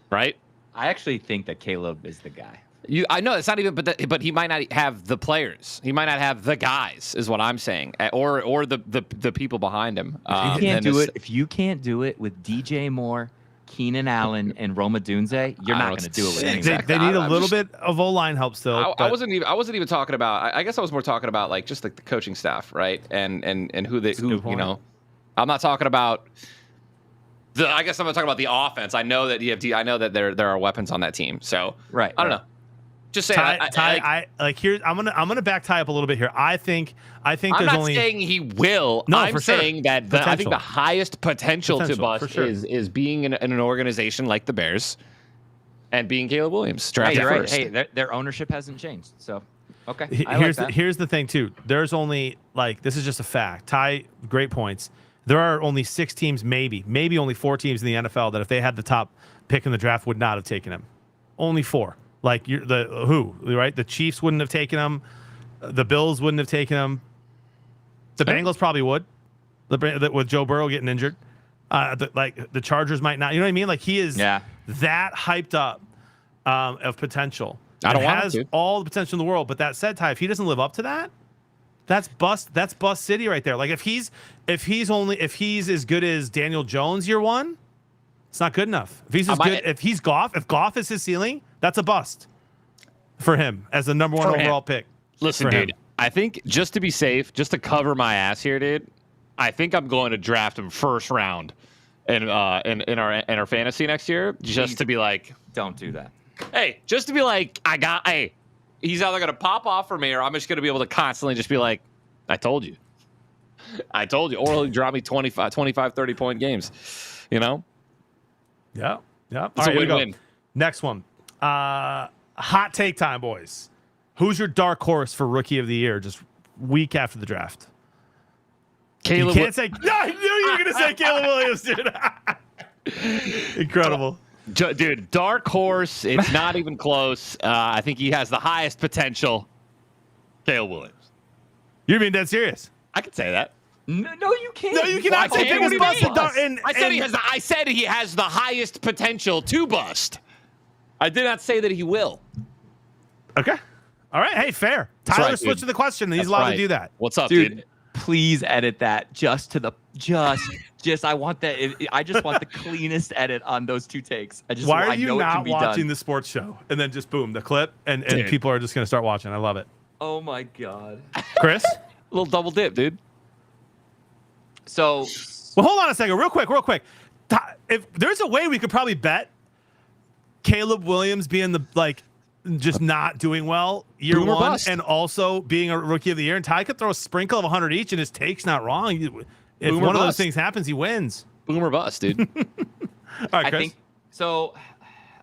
S2: right?
S3: I actually think that Caleb is the guy.
S2: I know it's not even, but he might not have the players. He might not have the guys, is what I'm saying, or the people behind him.
S3: You can't do it if you can't do it with DJ Moore, Keenan Allen, and Roma Dunze. You're not going to do it with anyone.
S1: They need a little bit of O-line help still.
S2: I wasn't even talking about. I guess I was more talking about like just like the coaching staff, right? And who you know. I'm not talking about. I guess I'm not talking about the offense. I know that I know that there are weapons on that team. So
S3: right,
S2: I don't know. Just saying.
S1: Ty, I'm gonna back Ty up a little bit here. I think
S2: I'm
S1: there's
S2: not
S1: only
S2: saying he will.
S1: No,
S2: I'm
S1: for sure.
S2: saying that I think the highest potential to bust
S1: sure.
S2: is being in an organization like the Bears and being Caleb Williams drafted first.
S3: Right. Hey, their ownership hasn't changed. So okay.
S1: Here's the thing too. There's only this is just a fact. Ty, great points. There are only 6 teams, maybe only 4 teams in the NFL that if they had the top pick in the draft would not have taken him. Only 4. Like right? The Chiefs wouldn't have taken him. The Bills wouldn't have taken him. The Bengals probably would, with Joe Burrow getting injured. The Chargers might not. You know what I mean? Like he is that hyped up of potential.
S2: I don't want
S1: has
S2: to.
S1: all the potential in the world. But that said, Ty, if he doesn't live up to that, that's bust. That's bust city right there. Like if he's as good as Daniel Jones year 1, it's not good enough. If he's as good, if Goff is his ceiling, that's a bust for him as the number 1 overall pick.
S2: Listen, dude, I think just to be safe, just to cover my ass here, dude, I think I'm going to draft him first round in our fantasy next year, just to be like,
S3: don't do that.
S2: Hey, just to be like, he's either gonna pop off for me, or I'm just gonna be able to constantly just be like, I told you, or he'll drop me 25, 30 point games, you know?
S1: Yeah.
S2: It's
S1: All
S2: a
S1: right, here we
S2: win-win.
S1: go. Next one. Hot take time, boys. Who's your dark horse for rookie of the year just week after the draft?
S2: Caleb.
S1: You can't say, no, I knew you were going to say Caleb Williams, dude. Incredible.
S2: Dude, dark horse. It's not even close. I think he has the highest potential. Caleb Williams.
S1: You're being dead serious.
S2: I could say that.
S3: No, you can't.
S1: No, you cannot say biggest bust.
S2: I said he has the highest potential to bust. I did not say that he will.
S1: Okay. All right. Hey, fair. Tyler switched to the question, and he's allowed to do that.
S2: What's up,
S3: dude? Please edit that just I want that. I just want the cleanest edit on those 2 takes.
S1: Why are you not watching the sports show and then just boom the clip and people are just going to start watching? I love it.
S3: Oh my god,
S1: Chris,
S2: a little double dip, dude.
S3: So,
S1: well, hold on a second, real quick. If there's a way we could probably bet Caleb Williams being just not doing well year 1 and also being a rookie of the year, and Ty could throw a sprinkle of 100 each, and his take's not wrong. If one of those things happens, he wins.
S2: Boom or bust, dude.
S1: All right, Chris.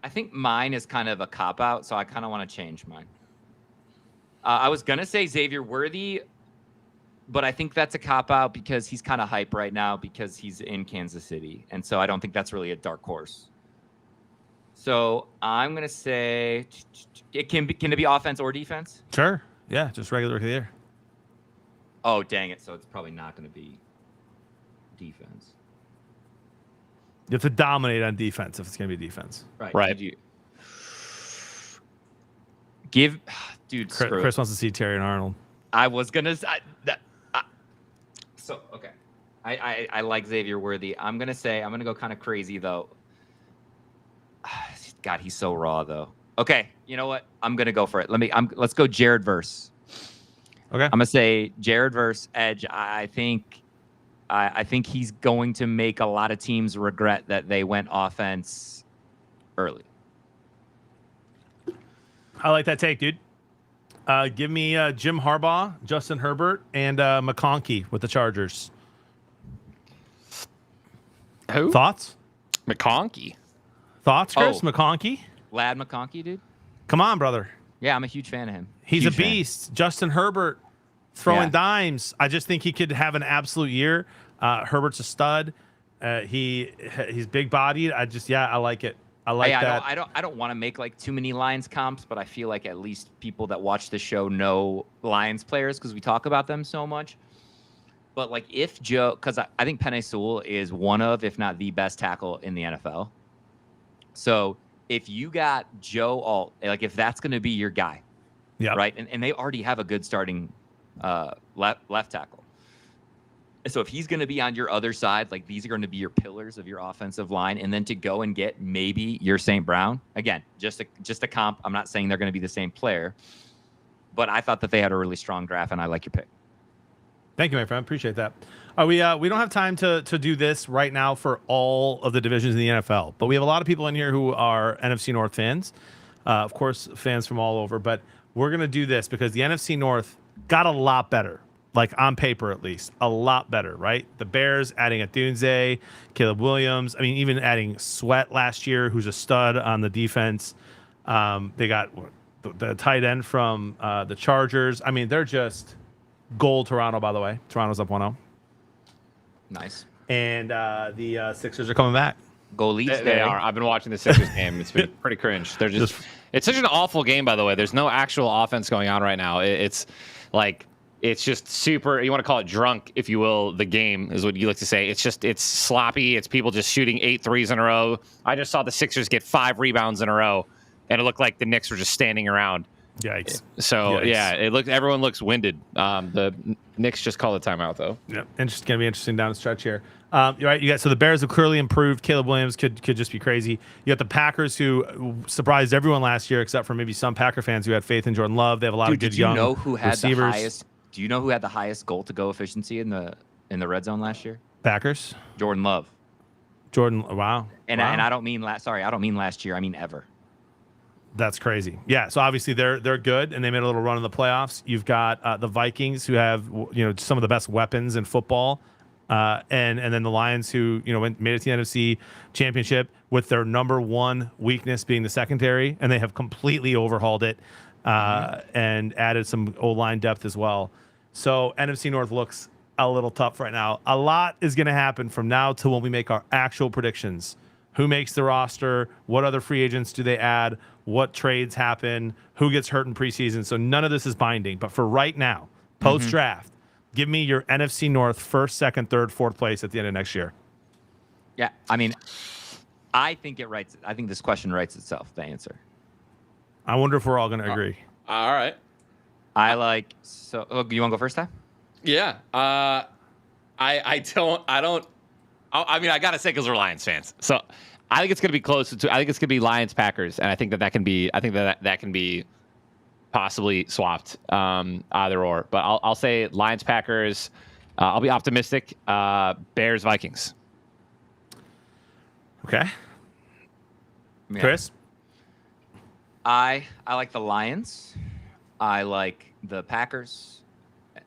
S3: I think mine is kind of a cop out, so I kind of want to change mine. I was gonna say Xavier Worthy, but I think that's a cop out because he's kind of hype right now because he's in Kansas City, and so I don't think that's really a dark horse. So I'm gonna say can it be offense or defense?
S1: Sure. Yeah, just regular rookie of the year.
S3: Oh dang it! So it's probably not gonna be defense.
S1: You have to dominate on defense if it's gonna be defense.
S2: Right.
S3: Dude,
S1: Chris wants to see Terry and Arnold.
S3: I was gonna so okay. I like Xavier Worthy. I'm gonna go kind of crazy though. God, he's so raw though. Okay, you know what? I'm gonna go for it. Let's go Jared Verse.
S1: Okay.
S3: I'm gonna say Jared Verse edge. I think he's going to make a lot of teams regret that they went offense early.
S1: I like that take, dude. Give me Jim Harbaugh, Justin Herbert, and McConkey with the Chargers.
S2: Who?
S1: Thoughts?
S2: McConkey.
S1: Thoughts, Chris?
S3: Oh.
S1: McConkey?
S3: Lad McConkey, dude.
S1: Come on, brother.
S3: Yeah, I'm a huge fan of him.
S1: He's
S3: Huge
S1: a beast. Justin Herbert throwing
S3: Yeah.
S1: dimes. I just think he could have an absolute year. Herbert's a stud. He's big bodied. I like it. I like that.
S3: I don't want to make like too many Lions comps, but I feel like at least people that watch the show know Lions players because we talk about them so much. But like if Joe, because I think Penei Sewell is one of, if not the best tackle in the NFL. So if you got Joe Alt, like if that's going to be your guy, right? And they already have a good starting left tackle. So if he's going to be on your other side, like these are going to be your pillars of your offensive line, and then to go and get maybe your St. Brown again, just a comp. I'm not saying they're going to be the same player, but I thought that they had a really strong draft, and I like your pick.
S1: Thank you, my friend. Appreciate that. We don't have time to do this right now for all of the divisions in the NFL, but we have a lot of people in here who are NFC North fans, of course, fans from all over. But we're going to do this because the NFC North got a lot better. Like on paper, at least, a lot better, right? The Bears adding Atunze, Caleb Williams. I mean, even adding Sweat last year, who's a stud on the defense. They got the tight end from the Chargers. I mean, they're just gold. Toronto, by the way. Toronto's up 1-0.
S3: Nice.
S1: And the Sixers are coming back.
S3: Go Leafs.
S2: They are. I've been watching the Sixers game. It's been pretty cringe. They're just. It's such an awful game, by the way. There's no actual offense going on right now. It's like. It's just super, you want to call it drunk, if you will, the game is what you like to say. It's sloppy. It's people just shooting 8 threes in a row. I just saw the Sixers get 5 rebounds in a row, and it looked like the Knicks were just standing around.
S1: Yikes.
S2: So,
S1: Yikes.
S2: Yeah, everyone looks winded. The Knicks just called a timeout, though.
S1: Yeah, and it's going to be interesting down the stretch here. You're right. So the Bears have clearly improved. Caleb Williams could just be crazy. You got the Packers, who surprised everyone last year, except for maybe some Packer fans who had faith in Jordan Love. They have a lot of good young receivers.
S3: Do you know who had the highest goal-to-go efficiency in the red zone last year?
S1: Packers.
S3: Jordan Love.
S1: Wow.
S3: And
S1: wow.
S3: I don't mean last year. I mean ever.
S1: That's crazy. Yeah. So obviously they're good, and they made a little run in the playoffs. You've got the Vikings, who have some of the best weapons in football, and then the Lions, who made it to the NFC Championship with their number one weakness being the secondary, and they have completely overhauled it. And added some O-line depth as well. So NFC North looks a little tough right now. A lot is going to happen from now to when we make our actual predictions. Who makes the roster? What other free agents do they add? What trades happen? Who gets hurt in preseason? So none of this is binding. But for right now, post-draft, give me your NFC North first, second, third, fourth place at the end of next year.
S3: Yeah, I mean, I think this question writes itself, the answer.
S1: I wonder if we're all going to agree.
S2: All right.
S3: You want to go first time?
S2: Yeah. I mean, I got to say, because we're Lions fans. So I think it's going to be close to, I think it's going to be Lions Packers. And I think that can be possibly swapped, either or. But I'll say Lions Packers. I'll be optimistic. Bears Vikings.
S1: Okay.
S3: Yeah.
S1: Chris?
S3: I like the Lions. I like the Packers.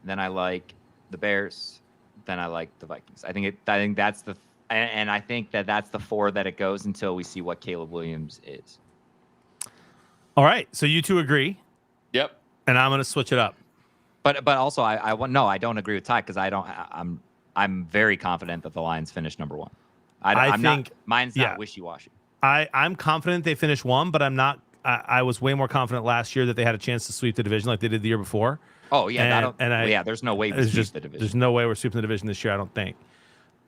S3: Then I like the Bears. Then I like the Vikings. I think that's the 4 that it goes until we see what Caleb Williams is.
S1: All right. So you two agree.
S2: Yep.
S1: And I'm going to switch it up.
S3: But also I don't agree with Ty, because I'm very confident that the Lions finish number 1. Mine's not wishy-washy.
S1: I'm confident they finish 1, but I'm not. I was way more confident last year that they had a chance to sweep the division like they did the year before.
S3: Oh yeah, there's no way we sweep the division.
S1: There's no way we're sweeping the division this year, I don't think.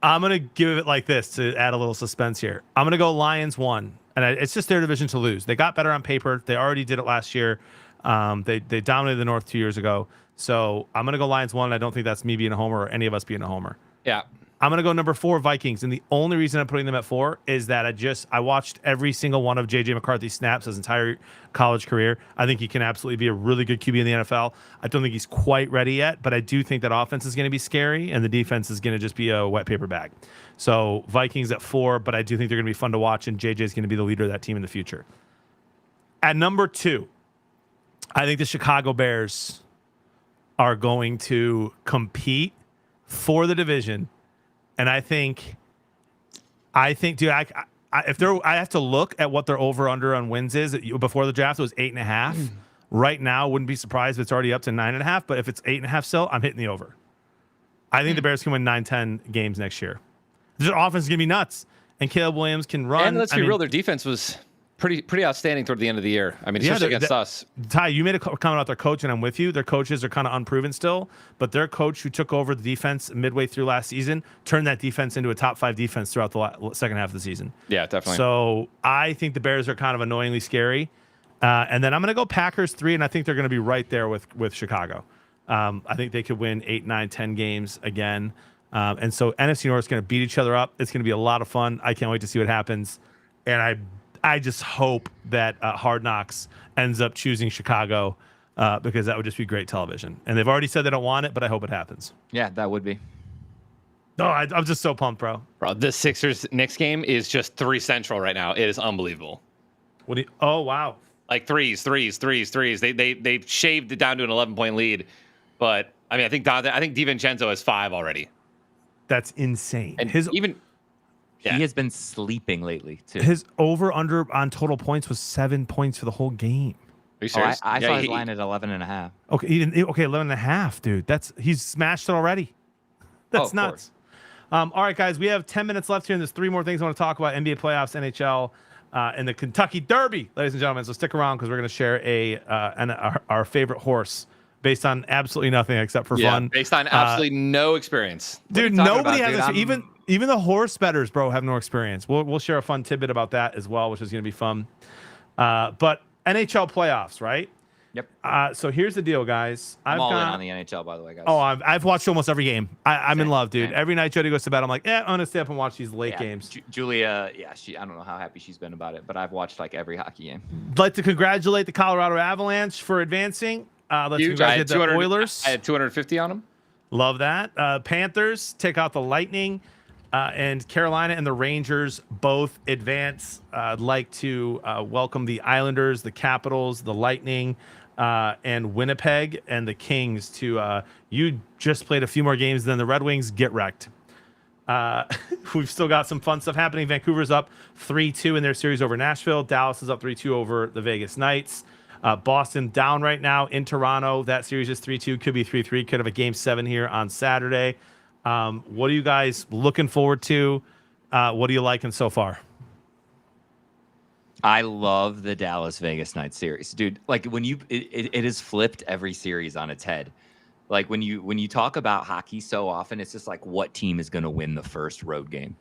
S1: I'm gonna give it like this to add a little suspense here. I'm gonna go Lions 1, and it's just their division to lose. They got better on paper. They already did it last year. They dominated the North 2 years ago. So I'm gonna go Lions 1. I don't think that's me being a homer or any of us being a homer.
S2: Yeah.
S1: I'm going to go number 4, Vikings. And the only reason I'm putting them at 4 is that I watched every single one of J.J. McCarthy's snaps his entire college career. I think he can absolutely be a really good QB in the NFL. I don't think he's quite ready yet, but I do think that offense is going to be scary and the defense is going to just be a wet paper bag. So Vikings at 4, but I do think they're going to be fun to watch, and J.J. is going to be the leader of that team in the future. At number 2, I think the Chicago Bears are going to compete for the division. And I think, dude, I have to look at what their over/under on wins is. Before the draft, it was 8.5. Right now, wouldn't be surprised if it's already up to 9.5. But if it's 8.5 still, I'm hitting the over. I think the Bears can win 9-10 games next year. Their offense is gonna be nuts, and Caleb Williams can run.
S2: And let's be real, their defense was pretty outstanding toward the end of the year. I mean, especially against us.
S1: Ty, you made a comment about their coach, and I'm with you. Their coaches are kind of unproven still, but their coach who took over the defense midway through last season turned that defense into a top 5 defense throughout the second half of the season.
S2: Yeah, definitely.
S1: So I think the Bears are kind of annoyingly scary. And then I'm going to go Packers 3, and I think they're going to be right there with Chicago. I think they could win 8, 9, 10 games again. And so NFC North is going to beat each other up. It's going to be a lot of fun. I can't wait to see what happens. And I just hope that Hard Knocks ends up choosing Chicago because that would just be great television. And they've already said they don't want it, but I hope it happens.
S3: Yeah, that would be.
S1: No, I'm just so pumped, bro.
S2: Bro, the Sixers-Knicks game is just 3 central right now. It is unbelievable.
S1: Oh, wow.
S2: Like threes. They shaved it down to an 11-point lead. But, I mean, I think DiVincenzo has 5 already.
S1: That's insane.
S2: And
S3: He has been sleeping lately too.
S1: His over/under on total points was 7 points for the whole game.
S2: Are you serious?
S3: I saw his line at 11.5.
S1: Okay, 11.5, dude. He's smashed it already. That's nuts. All right, guys, we have 10 minutes left here, and there's 3 more things I want to talk about: NBA playoffs, NHL, and the Kentucky Derby, ladies and gentlemen. So stick around because we're going to share our favorite horse based on absolutely nothing except for fun.
S2: Based on absolutely no experience.
S1: Dude, nobody has this. Even the horse bettors, bro, have no experience. We'll share a fun tidbit about that as well, which is going to be fun. But NHL playoffs, right?
S3: Yep.
S1: So here's the deal, guys.
S3: I'm all in on the NHL, by the way, guys.
S1: Oh, I've watched almost every game. I'm in love, dude. Every night Jody goes to bed, I'm like, I'm gonna stay up and watch these late games.
S3: Julia, I don't know how happy she's been about it, but I've watched like every hockey game.
S1: I'd like to congratulate the Colorado Avalanche for advancing. Let's congratulate the Oilers.
S2: I had 250 on them.
S1: Love that. Panthers take out the Lightning. And Carolina and the Rangers both advance. I'd like to welcome the Islanders, the Capitals, the Lightning, and Winnipeg and the Kings to you just played a few more games than the Red Wings. Get wrecked. We've still got some fun stuff happening. Vancouver's up 3-2 in their series over Nashville. Dallas is up 3-2 over the Vegas Knights. Boston down right now in Toronto. That series is 3-2. Could be 3-3. Could have a game 7 here on Saturday. What are you guys looking forward to? What are you liking so far?
S3: I love the Dallas Vegas Knights series, dude. Like when it has flipped every series on its head. Like when you talk about hockey so often, it's just like what team is going to win the first road game.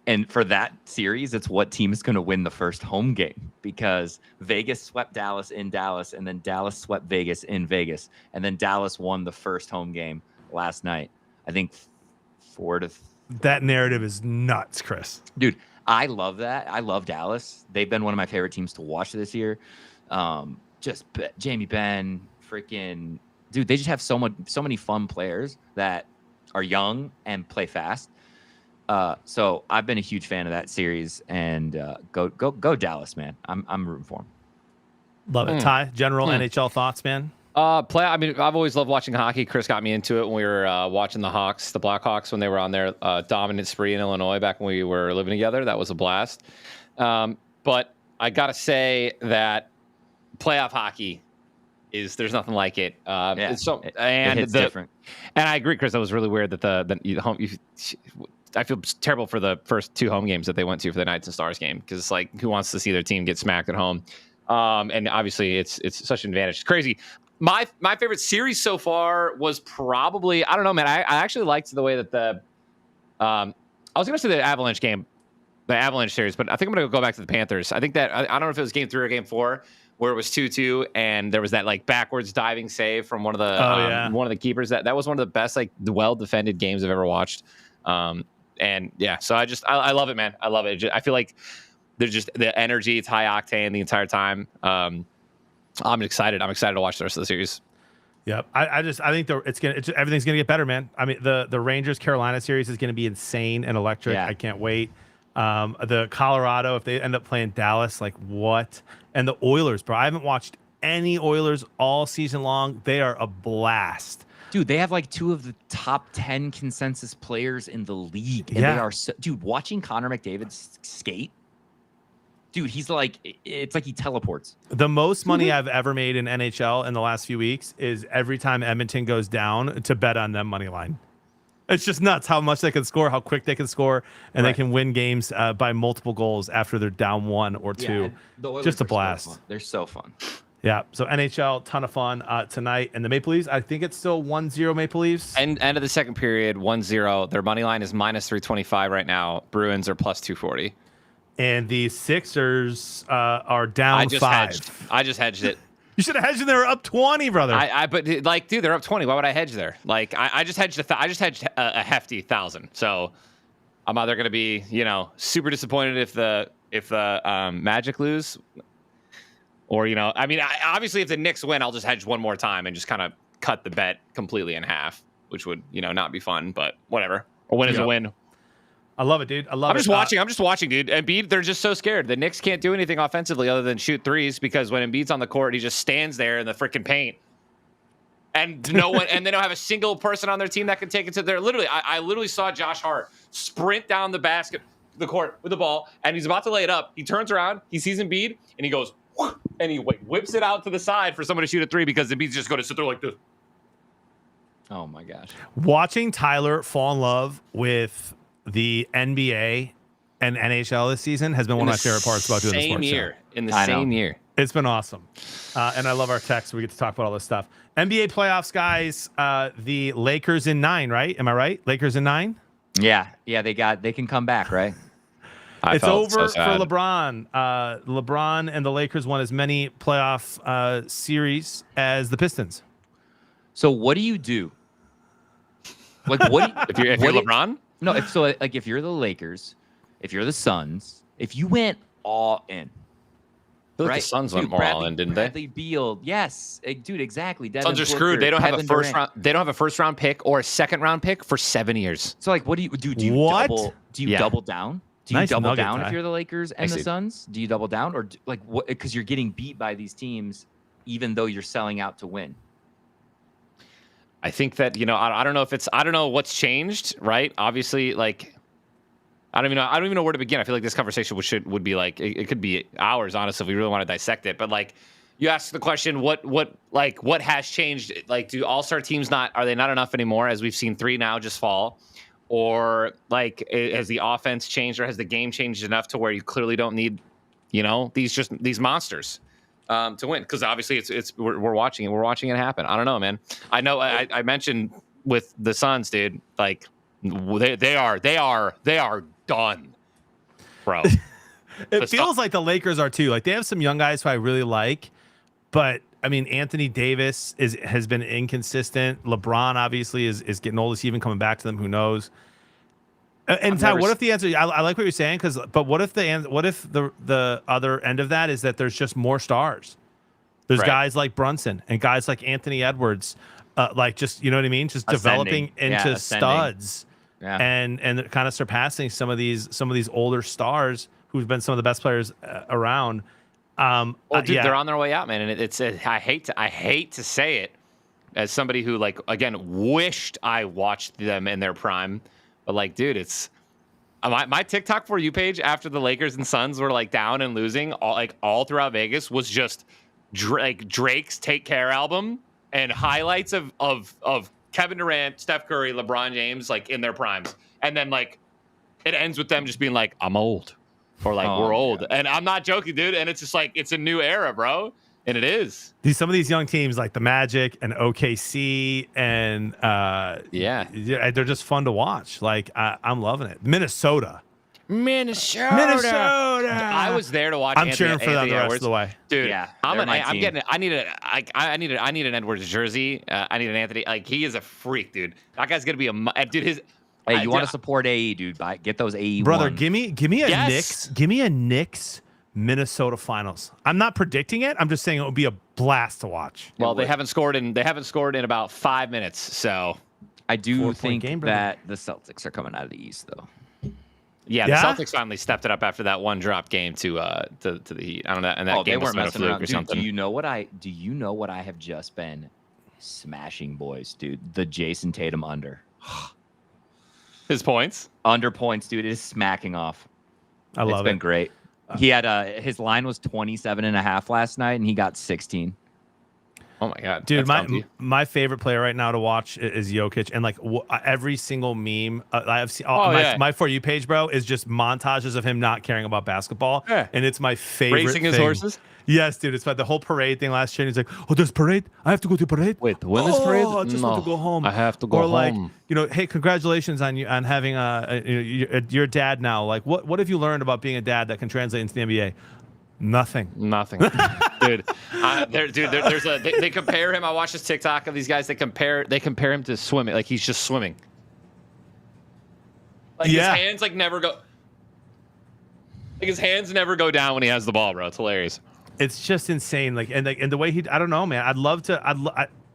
S3: And for that series, it's what team is going to win the first home game, because Vegas swept Dallas in Dallas, and then Dallas swept Vegas in Vegas, and then Dallas won the first home game last night. I think 4-3.
S1: That narrative is nuts, Chris.
S3: Dude, I love that. I love Dallas. They've been one of my favorite teams to watch this year. Jamie Benn, freaking dude. They just have so many fun players that are young and play fast. So I've been a huge fan of that series, and go Dallas, man. I'm rooting for them.
S1: Love it. Ty, general NHL thoughts, man.
S2: I mean, I've always loved watching hockey. Chris got me into it when we were watching the Blackhawks, when they were on their dominant spree in Illinois back when we were living together. That was a blast. But I gotta say that playoff hockey there's nothing like it. It's different. And I agree, Chris. That was really weird that I feel terrible for the first 2 home games that they went to for the Knights and Stars game, because it's like, who wants to see their team get smacked at home? And obviously it's such an advantage. It's crazy. My favorite series so far was probably, I don't know, man. I actually liked the way that I was going to say the Avalanche game, the Avalanche series, but I think I'm going to go back to the Panthers. I think that, I don't know if it was game 3 or game 4, where it was 2-2, and there was that like backwards diving save from one of the keepers. That was one of the best, like, well defended games I've ever watched. And yeah, so I love it, man. I love it. I feel like there's just the energy. It's high octane the entire time. I'm excited. I'm excited to watch the rest of the series.
S1: Yep. I think everything's gonna get better, man. I mean, the Rangers Carolina series is gonna be insane and electric. Yeah. I can't wait. The Colorado, if they end up playing Dallas, like what? And the Oilers, bro. I haven't watched any Oilers all season long. They are a blast.
S3: Dude, they have like 2 of the top 10 consensus players in the league. And they are dude, watching Connor McDavid skate. Dude, he's like, it's like he teleports.
S1: The most money I've ever made in NHL in the last few weeks is every time Edmonton goes down to bet on them money line. It's just nuts how much they can score, how quick they can score, and they
S3: Right.
S1: can win games by multiple goals after they're down 1 or 2.
S3: and the Oilers
S1: Just a
S3: are so
S1: blast.
S3: fun. They're so fun.
S1: Yeah. So NHL, ton of fun tonight. And the Maple Leafs, I think it's still 1-0 Maple Leafs.
S2: End of the second period, 1-0. Their money line is -325 right now. Bruins are +240.
S1: And the Sixers are down 5.
S2: I just hedged it.
S1: You should have hedged and they were up 20, brother.
S2: But like, dude, they're up 20. Why would I hedge there? Like, I just hedged a hefty 1,000. So I'm either gonna be, super disappointed if the Magic lose, or I mean, obviously if the Knicks win, I'll just hedge one more time and just kind of cut the bet completely in half, which would not be fun, but whatever. A win is a win.
S1: I love it, dude. I love it.
S2: I'm just watching, dude. Embiid, they're just so scared. The Knicks can't do anything offensively other than shoot threes because when Embiid's on the court, he just stands there in the freaking paint. And no one, and they don't have a single person on their team that can take it to their. Literally, I literally saw Josh Hart sprint down the court with the ball, and he's about to lay it up. He turns around, he sees Embiid, and he goes, and he whips it out to the side for someone to shoot a three because Embiid's just going to sit there like this.
S3: Oh my gosh.
S1: Watching Tyler fall in love with the NBA and NHL this season has been one of my favorite parts about doing the sports show.
S2: In the same year.
S1: It's been awesome. And I love our text. So we get to talk about all this stuff. NBA playoffs, guys. The Lakers in 9, right? Am I right? Lakers in 9?
S3: Yeah. They can come back, right?
S1: It's over for LeBron. LeBron and the Lakers won as many playoff series as the Pistons.
S3: So what do you do? Like, what do you,
S2: if you're LeBron?
S3: No, if you're the Lakers, if you're the Suns, if you went all in,
S2: right? The Suns went more all in, didn't they?
S3: Bradley Beal, yes, dude, exactly.
S2: Suns are screwed. They don't have a first round. They don't have a first round pick or a second round pick for 7 years.
S3: So like, what do you do? Do you double down? Do you double down if you're the Lakers and the Suns? Do you double down or like what? Because you're getting beat by these teams, even though you're selling out to win.
S2: I think that I don't know what's changed, right? Obviously, like I don't even know where to begin. I feel like this conversation would be like it could be hours, honestly, if we really want to dissect it. But like you ask the question, what has changed? Like, do all-star teams are they not enough anymore? As we've seen 3 now just fall, or like has the offense changed, or has the game changed enough to where you clearly don't need these monsters to win? Because obviously we're watching it happen. I don't know, man. I know I mentioned with the Suns, dude, like they are done, bro.
S1: It feels like the Lakers are too. Like they have some young guys who I really like, but I mean Anthony Davis has been inconsistent. LeBron obviously is getting old. Is he even coming back to them? Who knows? And Ty, what if the answer? I like what you're saying, but what if the other end of that is that there's just more stars? There's guys like Brunson and guys like Anthony Edwards, like just what I mean, just developing into studs, and kind of surpassing some of these older stars who've been some of the best players around.
S2: Well, dude, they're on their way out, man, and it's I hate to say it as somebody who like again wished I watched them in their prime. But like, dude, it's my TikTok For You page after the Lakers and Suns were like down and losing all throughout Vegas was just Drake's Take Care album and highlights of Kevin Durant, Steph Curry, LeBron James like in their primes, and then like it ends with them just being like, I'm old, or like we're old, and I'm not joking, dude. And it's just like it's a new era, bro. And it is.
S1: Some of these young teams like the Magic and OKC and they're just fun to watch. Like I'm loving it. Minnesota.
S2: I was there to watch.
S1: I'm cheering for them the rest of the way,
S2: dude.
S3: Yeah,
S2: I need an Edwards jersey. I need an Anthony. Like he is a freak, dude. That guy's gonna be a dude.
S3: Hey, you want to support AE, dude? Get those AE.
S1: Brother,
S3: ones.
S1: give me a Knicks Minnesota Finals. I'm not predicting it. I'm just saying it would be a blast to watch.
S2: Well, they haven't scored in about 5 minutes. So
S3: I do think that the Celtics are coming out of the East, though.
S2: Yeah, the Celtics finally stepped it up after that one drop game to the Heat. I don't know, and that game was a fluke or something.
S3: Do you know what I have just been smashing, boys, dude? The Jason Tatum under.
S2: His points?
S3: Under points, dude. It is smacking off.
S1: I love it.
S3: It's been great. He had his line was 27.5 last night, and he got 16.
S2: Oh my god,
S1: Dude,
S2: that's comfy.
S1: my favorite player right now to watch is Jokic, and like every single meme I've seen,
S2: yeah.
S1: my For You page, bro, is just montages of him not caring about basketball,
S2: Yeah.
S1: and it's my favorite.
S2: Racing his
S1: thing.
S2: horses.
S1: Yes, dude, it's like the whole parade thing last year. And he's like, "Oh, there's parade. I have to go to parade.
S2: Wait, when is parade?
S1: I just want to go home.
S2: I have to go
S1: or
S2: home.
S1: like, you know, hey, congratulations on you on having your dad now. Like, what have you learned about being a dad that can translate into the NBA? Nothing.
S2: Dude. They compare him. I watched this TikTok of these guys. They compare him to swimming. Like he's just swimming. Like his hands like never go. Like his hands never go down when he has the ball, bro. It's hilarious.
S1: It's just insane. Like and the way I don't know, man. I'd love to.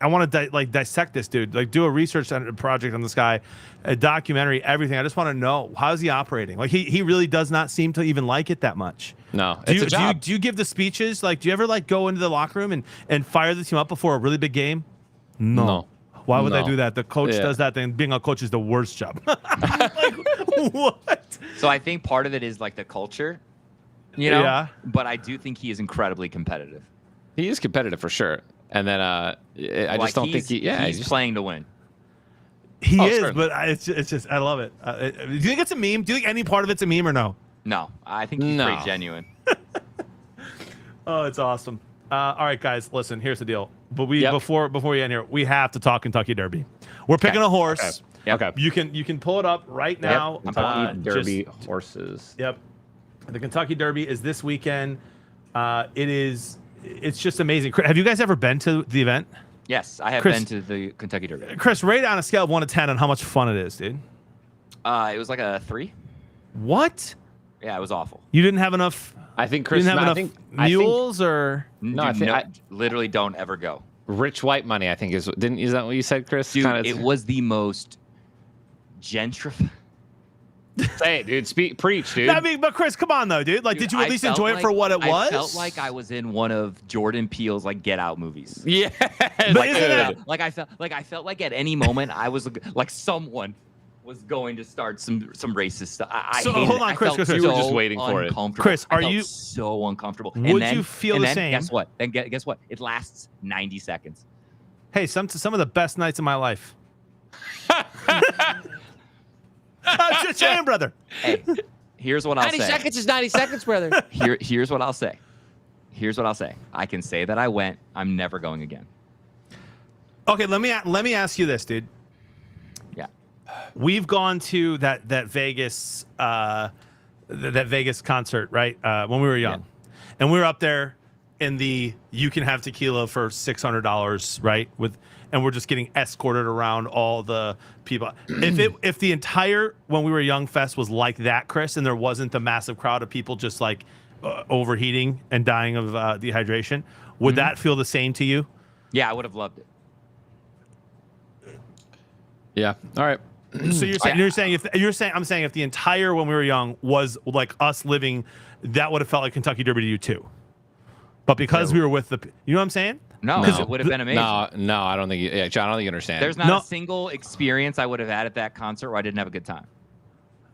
S1: I want to dissect this dude. Like do a research project on this guy, a documentary, everything. I just want to know how is he operating. Like he really does not seem to even like it that much.
S2: No, it's a job.
S1: Do you give the speeches? Like, do you ever like go into the locker room and fire the team up before a really big game? No. Why would they do that? The coach does that thing. Being a coach is the worst job. Like, what?
S3: So I think part of it is like the culture, you know.
S1: Yeah.
S3: But I do think he is incredibly competitive.
S2: He is competitive for sure. And then I just don't think he's
S3: just playing to win.
S1: He is,
S2: certainly.
S1: but it's just I love it. Do you think it's a meme? Do you think any part of it's a meme or no?
S3: No, I think he's pretty genuine.
S1: Oh, it's awesome. All right, guys, listen. Here's the deal. But before we end here, we have to talk Kentucky Derby. We're picking a horse.
S2: Okay.
S1: You can pull it up right now.
S2: Kentucky Derby horses.
S1: Yep. The Kentucky Derby is this weekend. It's just amazing. Have you guys ever been to the event?
S3: Yes, I have
S1: Chris,
S3: been to the Kentucky Derby.
S1: Chris, rate on a scale of 1 to 10 on how much fun it is, dude.
S3: It was like a 3.
S1: What?
S3: Yeah, it was awful.
S1: You didn't have enough.
S2: I think Chris.
S1: You didn't have enough mules, or
S3: No,
S2: Dude,
S3: I literally don't ever go.
S2: rich white money. I think is that what you said, Chris?
S3: Dude, it was the most gentrified.
S2: Say it, dude. Preach, dude.
S1: I mean, but Chris, come on though, dude. Like,
S3: Dude,
S1: did you at
S3: I
S1: least
S3: felt
S1: enjoy it for what it was?
S3: I felt like I was in one of Jordan Peele's like Get Out movies.
S2: Yeah.
S1: But isn't it-
S3: I felt like at any moment I was like someone was going to start some racist stuff. I
S1: So,
S3: hated
S1: hold
S3: it.
S1: on,
S3: I
S1: Chris,
S3: felt
S1: Chris,
S2: you were just
S3: so
S2: waiting for it.
S3: uncomfortable.
S1: Chris,
S3: I
S1: are
S3: felt
S1: you-
S3: so uncomfortable?
S1: Would you feel the same?
S3: Guess what? And guess what? It lasts 90 seconds.
S1: Hey, some of the best nights of my life. Just saying, brother.
S3: Hey, here's what I'll
S2: 90
S3: say.
S2: seconds is 90 seconds, brother.
S3: Here's what I'll say. Here's what I'll say. I can say that I went. I'm never going again.
S1: Okay, let me ask you this, dude.
S3: Yeah.
S1: We've gone to that Vegas that Vegas concert, right? When we were young, and we were up there in the you can have tequila for $600, right? And we're just getting escorted around all the people. If the entire when we were young fest was like that, Chris, and there wasn't the massive crowd of people just like overheating and dying of dehydration, would that feel the same to you?
S3: Yeah, I would have loved it.
S2: Yeah. All right.
S1: So I'm saying if the entire when we were young was like us living, that would have felt like Kentucky Derby to you too. But because we were with you know what I'm saying?
S3: No, it would have been amazing.
S2: No, I don't think. John, I don't think you understand.
S3: There's not a single experience I would have had at that concert where I didn't have a good time.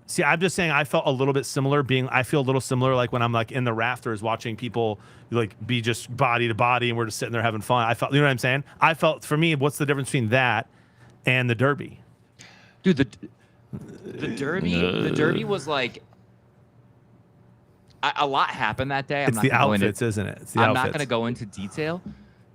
S1: See, I'm just saying I felt a little bit similar. I feel a little similar like when I'm like in the rafters watching people like be just body to body and we're just sitting there having fun. I felt, you know what I'm saying? I felt for me, what's the difference between that and the Derby?
S3: Dude, the Derby was like a lot happened that day.
S1: It's the outfits, isn't it? It's the
S3: I'm
S1: outfits.
S3: not going to go into detail,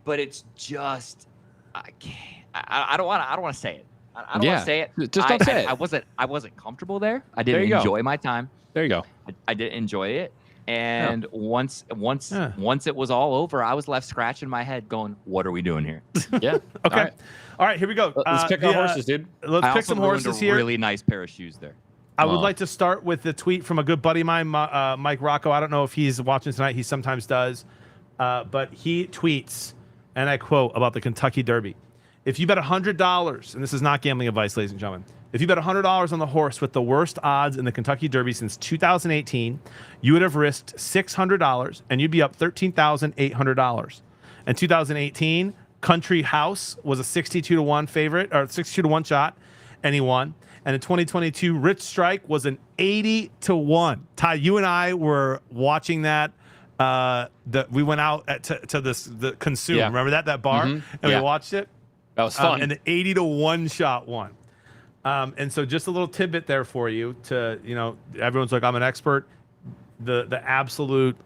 S3: but it's just I can't. I don't want to say it. I don't want to say it.
S2: Just don't say it.
S3: I wasn't comfortable there. I didn't enjoy my time.
S2: There you go.
S3: I didn't enjoy it. And once it was all over, I was left scratching my head going, what are we doing here?
S2: Yeah.
S1: Okay. All right, here we go.
S2: Let's pick our horses, dude.
S1: Let's pick some horses here.
S3: Really nice pair of shoes there.
S1: I would like to start with the tweet from a good buddy of mine, Mike Rocco. I don't know if he's watching tonight. He sometimes does. But he tweets, and I quote, about the Kentucky Derby. If you bet $100, and this is not gambling advice, ladies and gentlemen, if you bet $100 on the horse with the worst odds in the Kentucky Derby since 2018, you would have risked $600, and you'd be up $13,800. In 2018, Country House was a 62-1 favorite, or 62-1 shot, and he won. And in 2022, Rich Strike was an 80-1. Ty, you and I were watching that we went out to the Consume.
S2: Yeah.
S1: Remember that bar, and we watched it.
S2: That was fun.
S1: And the 80 to 1 shot won. And so just a little tidbit there for you to, everyone's like, I'm an expert. The absolute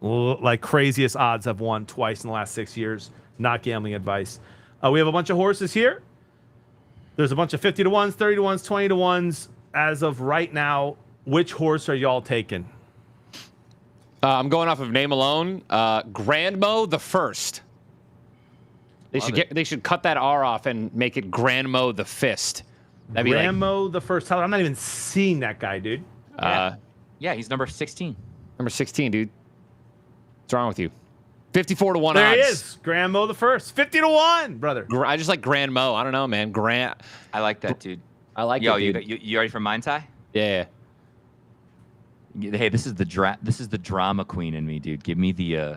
S1: like craziest odds have won twice in the last 6 years. Not gambling advice. We have a bunch of horses here. There's a bunch of 50 to 1s, 30 to 1s, 20 to 1s. As of right now, which horse are y'all taking?
S2: I'm going off of name alone. Grandmo the First. They should cut that R off and make it Grandmo the Fist. That'd be
S1: Grandmo the First. Tyler, I'm not even seeing that guy, dude.
S3: Yeah, he's number 16.
S2: Number 16, dude. What's wrong with you? 54 to 1
S1: there
S2: odds.
S1: There he is. Grandmo the First. 50 to 1, brother.
S2: I just like Grandmo. I don't know, man.
S3: I like that, dude.
S2: I like
S3: it,
S2: dude.
S3: You ready for mine, Ty?
S2: Yeah.
S3: Hey, this is the drama queen in me, dude. Give me the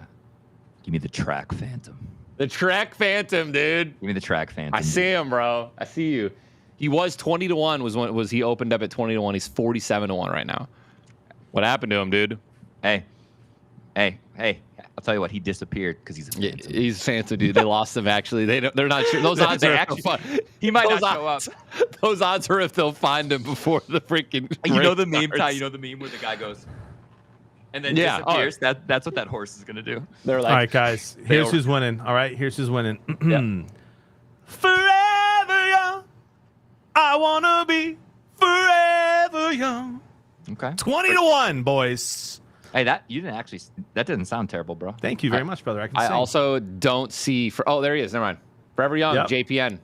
S3: track phantom.
S2: The track phantom, dude.
S3: Give me the track phantom.
S2: I see him, bro. I see you. He was 20 to 1 was he opened up at 20 to 1. He's 47 to 1 right now. What happened to him, dude?
S3: Hey. I'll tell you what, he disappeared because he's a phantom.
S2: Yeah, he's a phantom, dude. They lost him actually. They're not sure. Those odds are
S3: actually fun. He might not show up.
S2: Those odds are if they'll find him before the freaking
S3: You know the meme, Ty, you know the meme where the guy goes and then disappears. That's what that horse is gonna do.
S2: They're like,
S1: all right, guys. Here's who's winning. All right, here's who's winning. Forever young. I wanna be forever young.
S3: Okay.
S1: 20 to 1, boys.
S3: Hey, that didn't sound terrible, bro.
S1: Thank you very much, brother.
S2: I also don't see there he is. Never mind. Forever Young, JPN.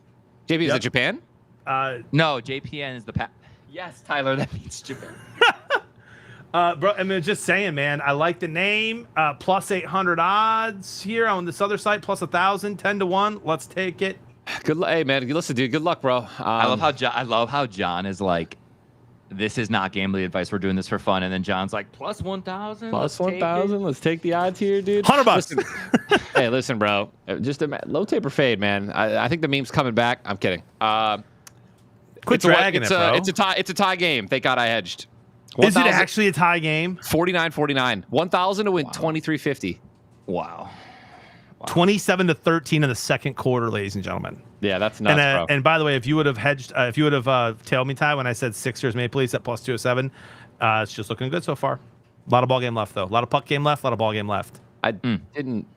S2: JP, is it Japan?
S3: No, JPN is the Yes, Tyler, that means Japan.
S1: Bro, I mean, just saying, man. I like the name. Plus 800 odds here on this other site. Plus 1,000, 10 to 1. Let's take it.
S2: Hey, man. Listen, dude. Good luck, bro.
S3: I love how John is like, this is not gambling advice. We're doing this for fun. And then John's like, plus 1,000.
S2: Plus 1,000. Let's take the odds here, dude.
S1: $100.
S2: Hey, listen, bro. Just a low taper fade, man. I think the meme's coming back. I'm kidding.
S1: Quit dragging it, bro.
S2: It's a tie game. Thank God I hedged.
S1: Is it actually a tie game?
S2: 49-49. 1,000 to win 23.50.
S3: Wow.
S1: 27 to 13 in the second quarter, ladies and gentlemen.
S2: Yeah, that's nuts, bro.
S1: And by the way, if you would have hedged, if you would have tailed me, Ty, when I said Sixers Maple Leafs at plus 207, it's just looking good so far. A lot of ball game left, though. A lot of puck game left. A lot of ball game left.
S2: I didn't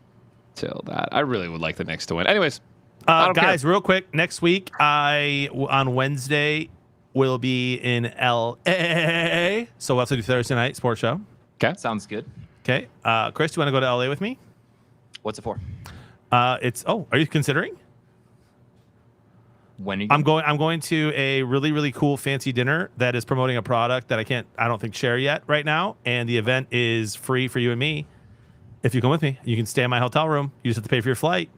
S2: tell that. I really would like the Knicks to win. Anyways, guys,
S1: real quick. Next week, on Wednesday, will be in LA. So we'll have to do Thursday night sports show.
S2: Okay,
S3: sounds good.
S1: Okay, Chris, do you want to go to LA with me?
S3: What's it for?
S1: Are you considering?
S3: When are you
S1: I'm going to a really, really cool fancy dinner that is promoting a product that I don't think share yet right now. And the event is free for you and me. If you come with me, you can stay in my hotel room. You just have to pay for your flight.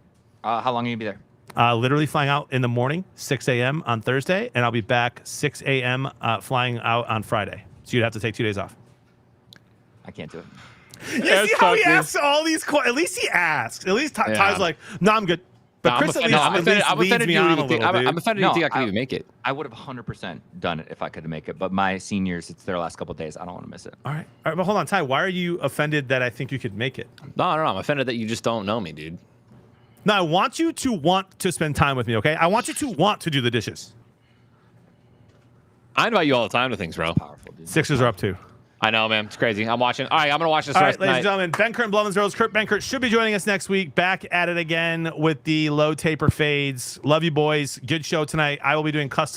S3: How long are you going to be there?
S1: Literally flying out in the morning, 6 a.m. on Thursday, and I'll be back 6 a.m. Flying out on Friday. So you'd have to take 2 days off.
S3: I can't do it.
S1: You see how he asks all these questions? At least he asks. At least Ty's like, no, I'm good. But Chris
S2: I'm offended
S1: me on a little,
S2: I'm offended you think I can even make it.
S3: I would have 100% done it if I could make it. But my seniors, it's their last couple of days. I don't want to miss it.
S1: All right. But hold on, Ty. Why are you offended that I think you could make it?
S2: No. I'm offended that you just don't know me, dude.
S1: No, I want you to want to spend time with me, okay? I want you to want to do the dishes.
S2: I invite you all the time to things, bro.
S3: Powerful, dude.
S1: Sixers are up 2.
S2: I know, man. It's crazy. I'm watching. All right, I'm going to watch this
S1: all
S2: rest
S1: right, ladies
S2: tonight.
S1: and gentlemen, Benkert and Blevins Rose. Kurt Benkert should be joining us next week. Back at it again with the low taper fades. Love you, boys. Good show tonight. I will be doing custom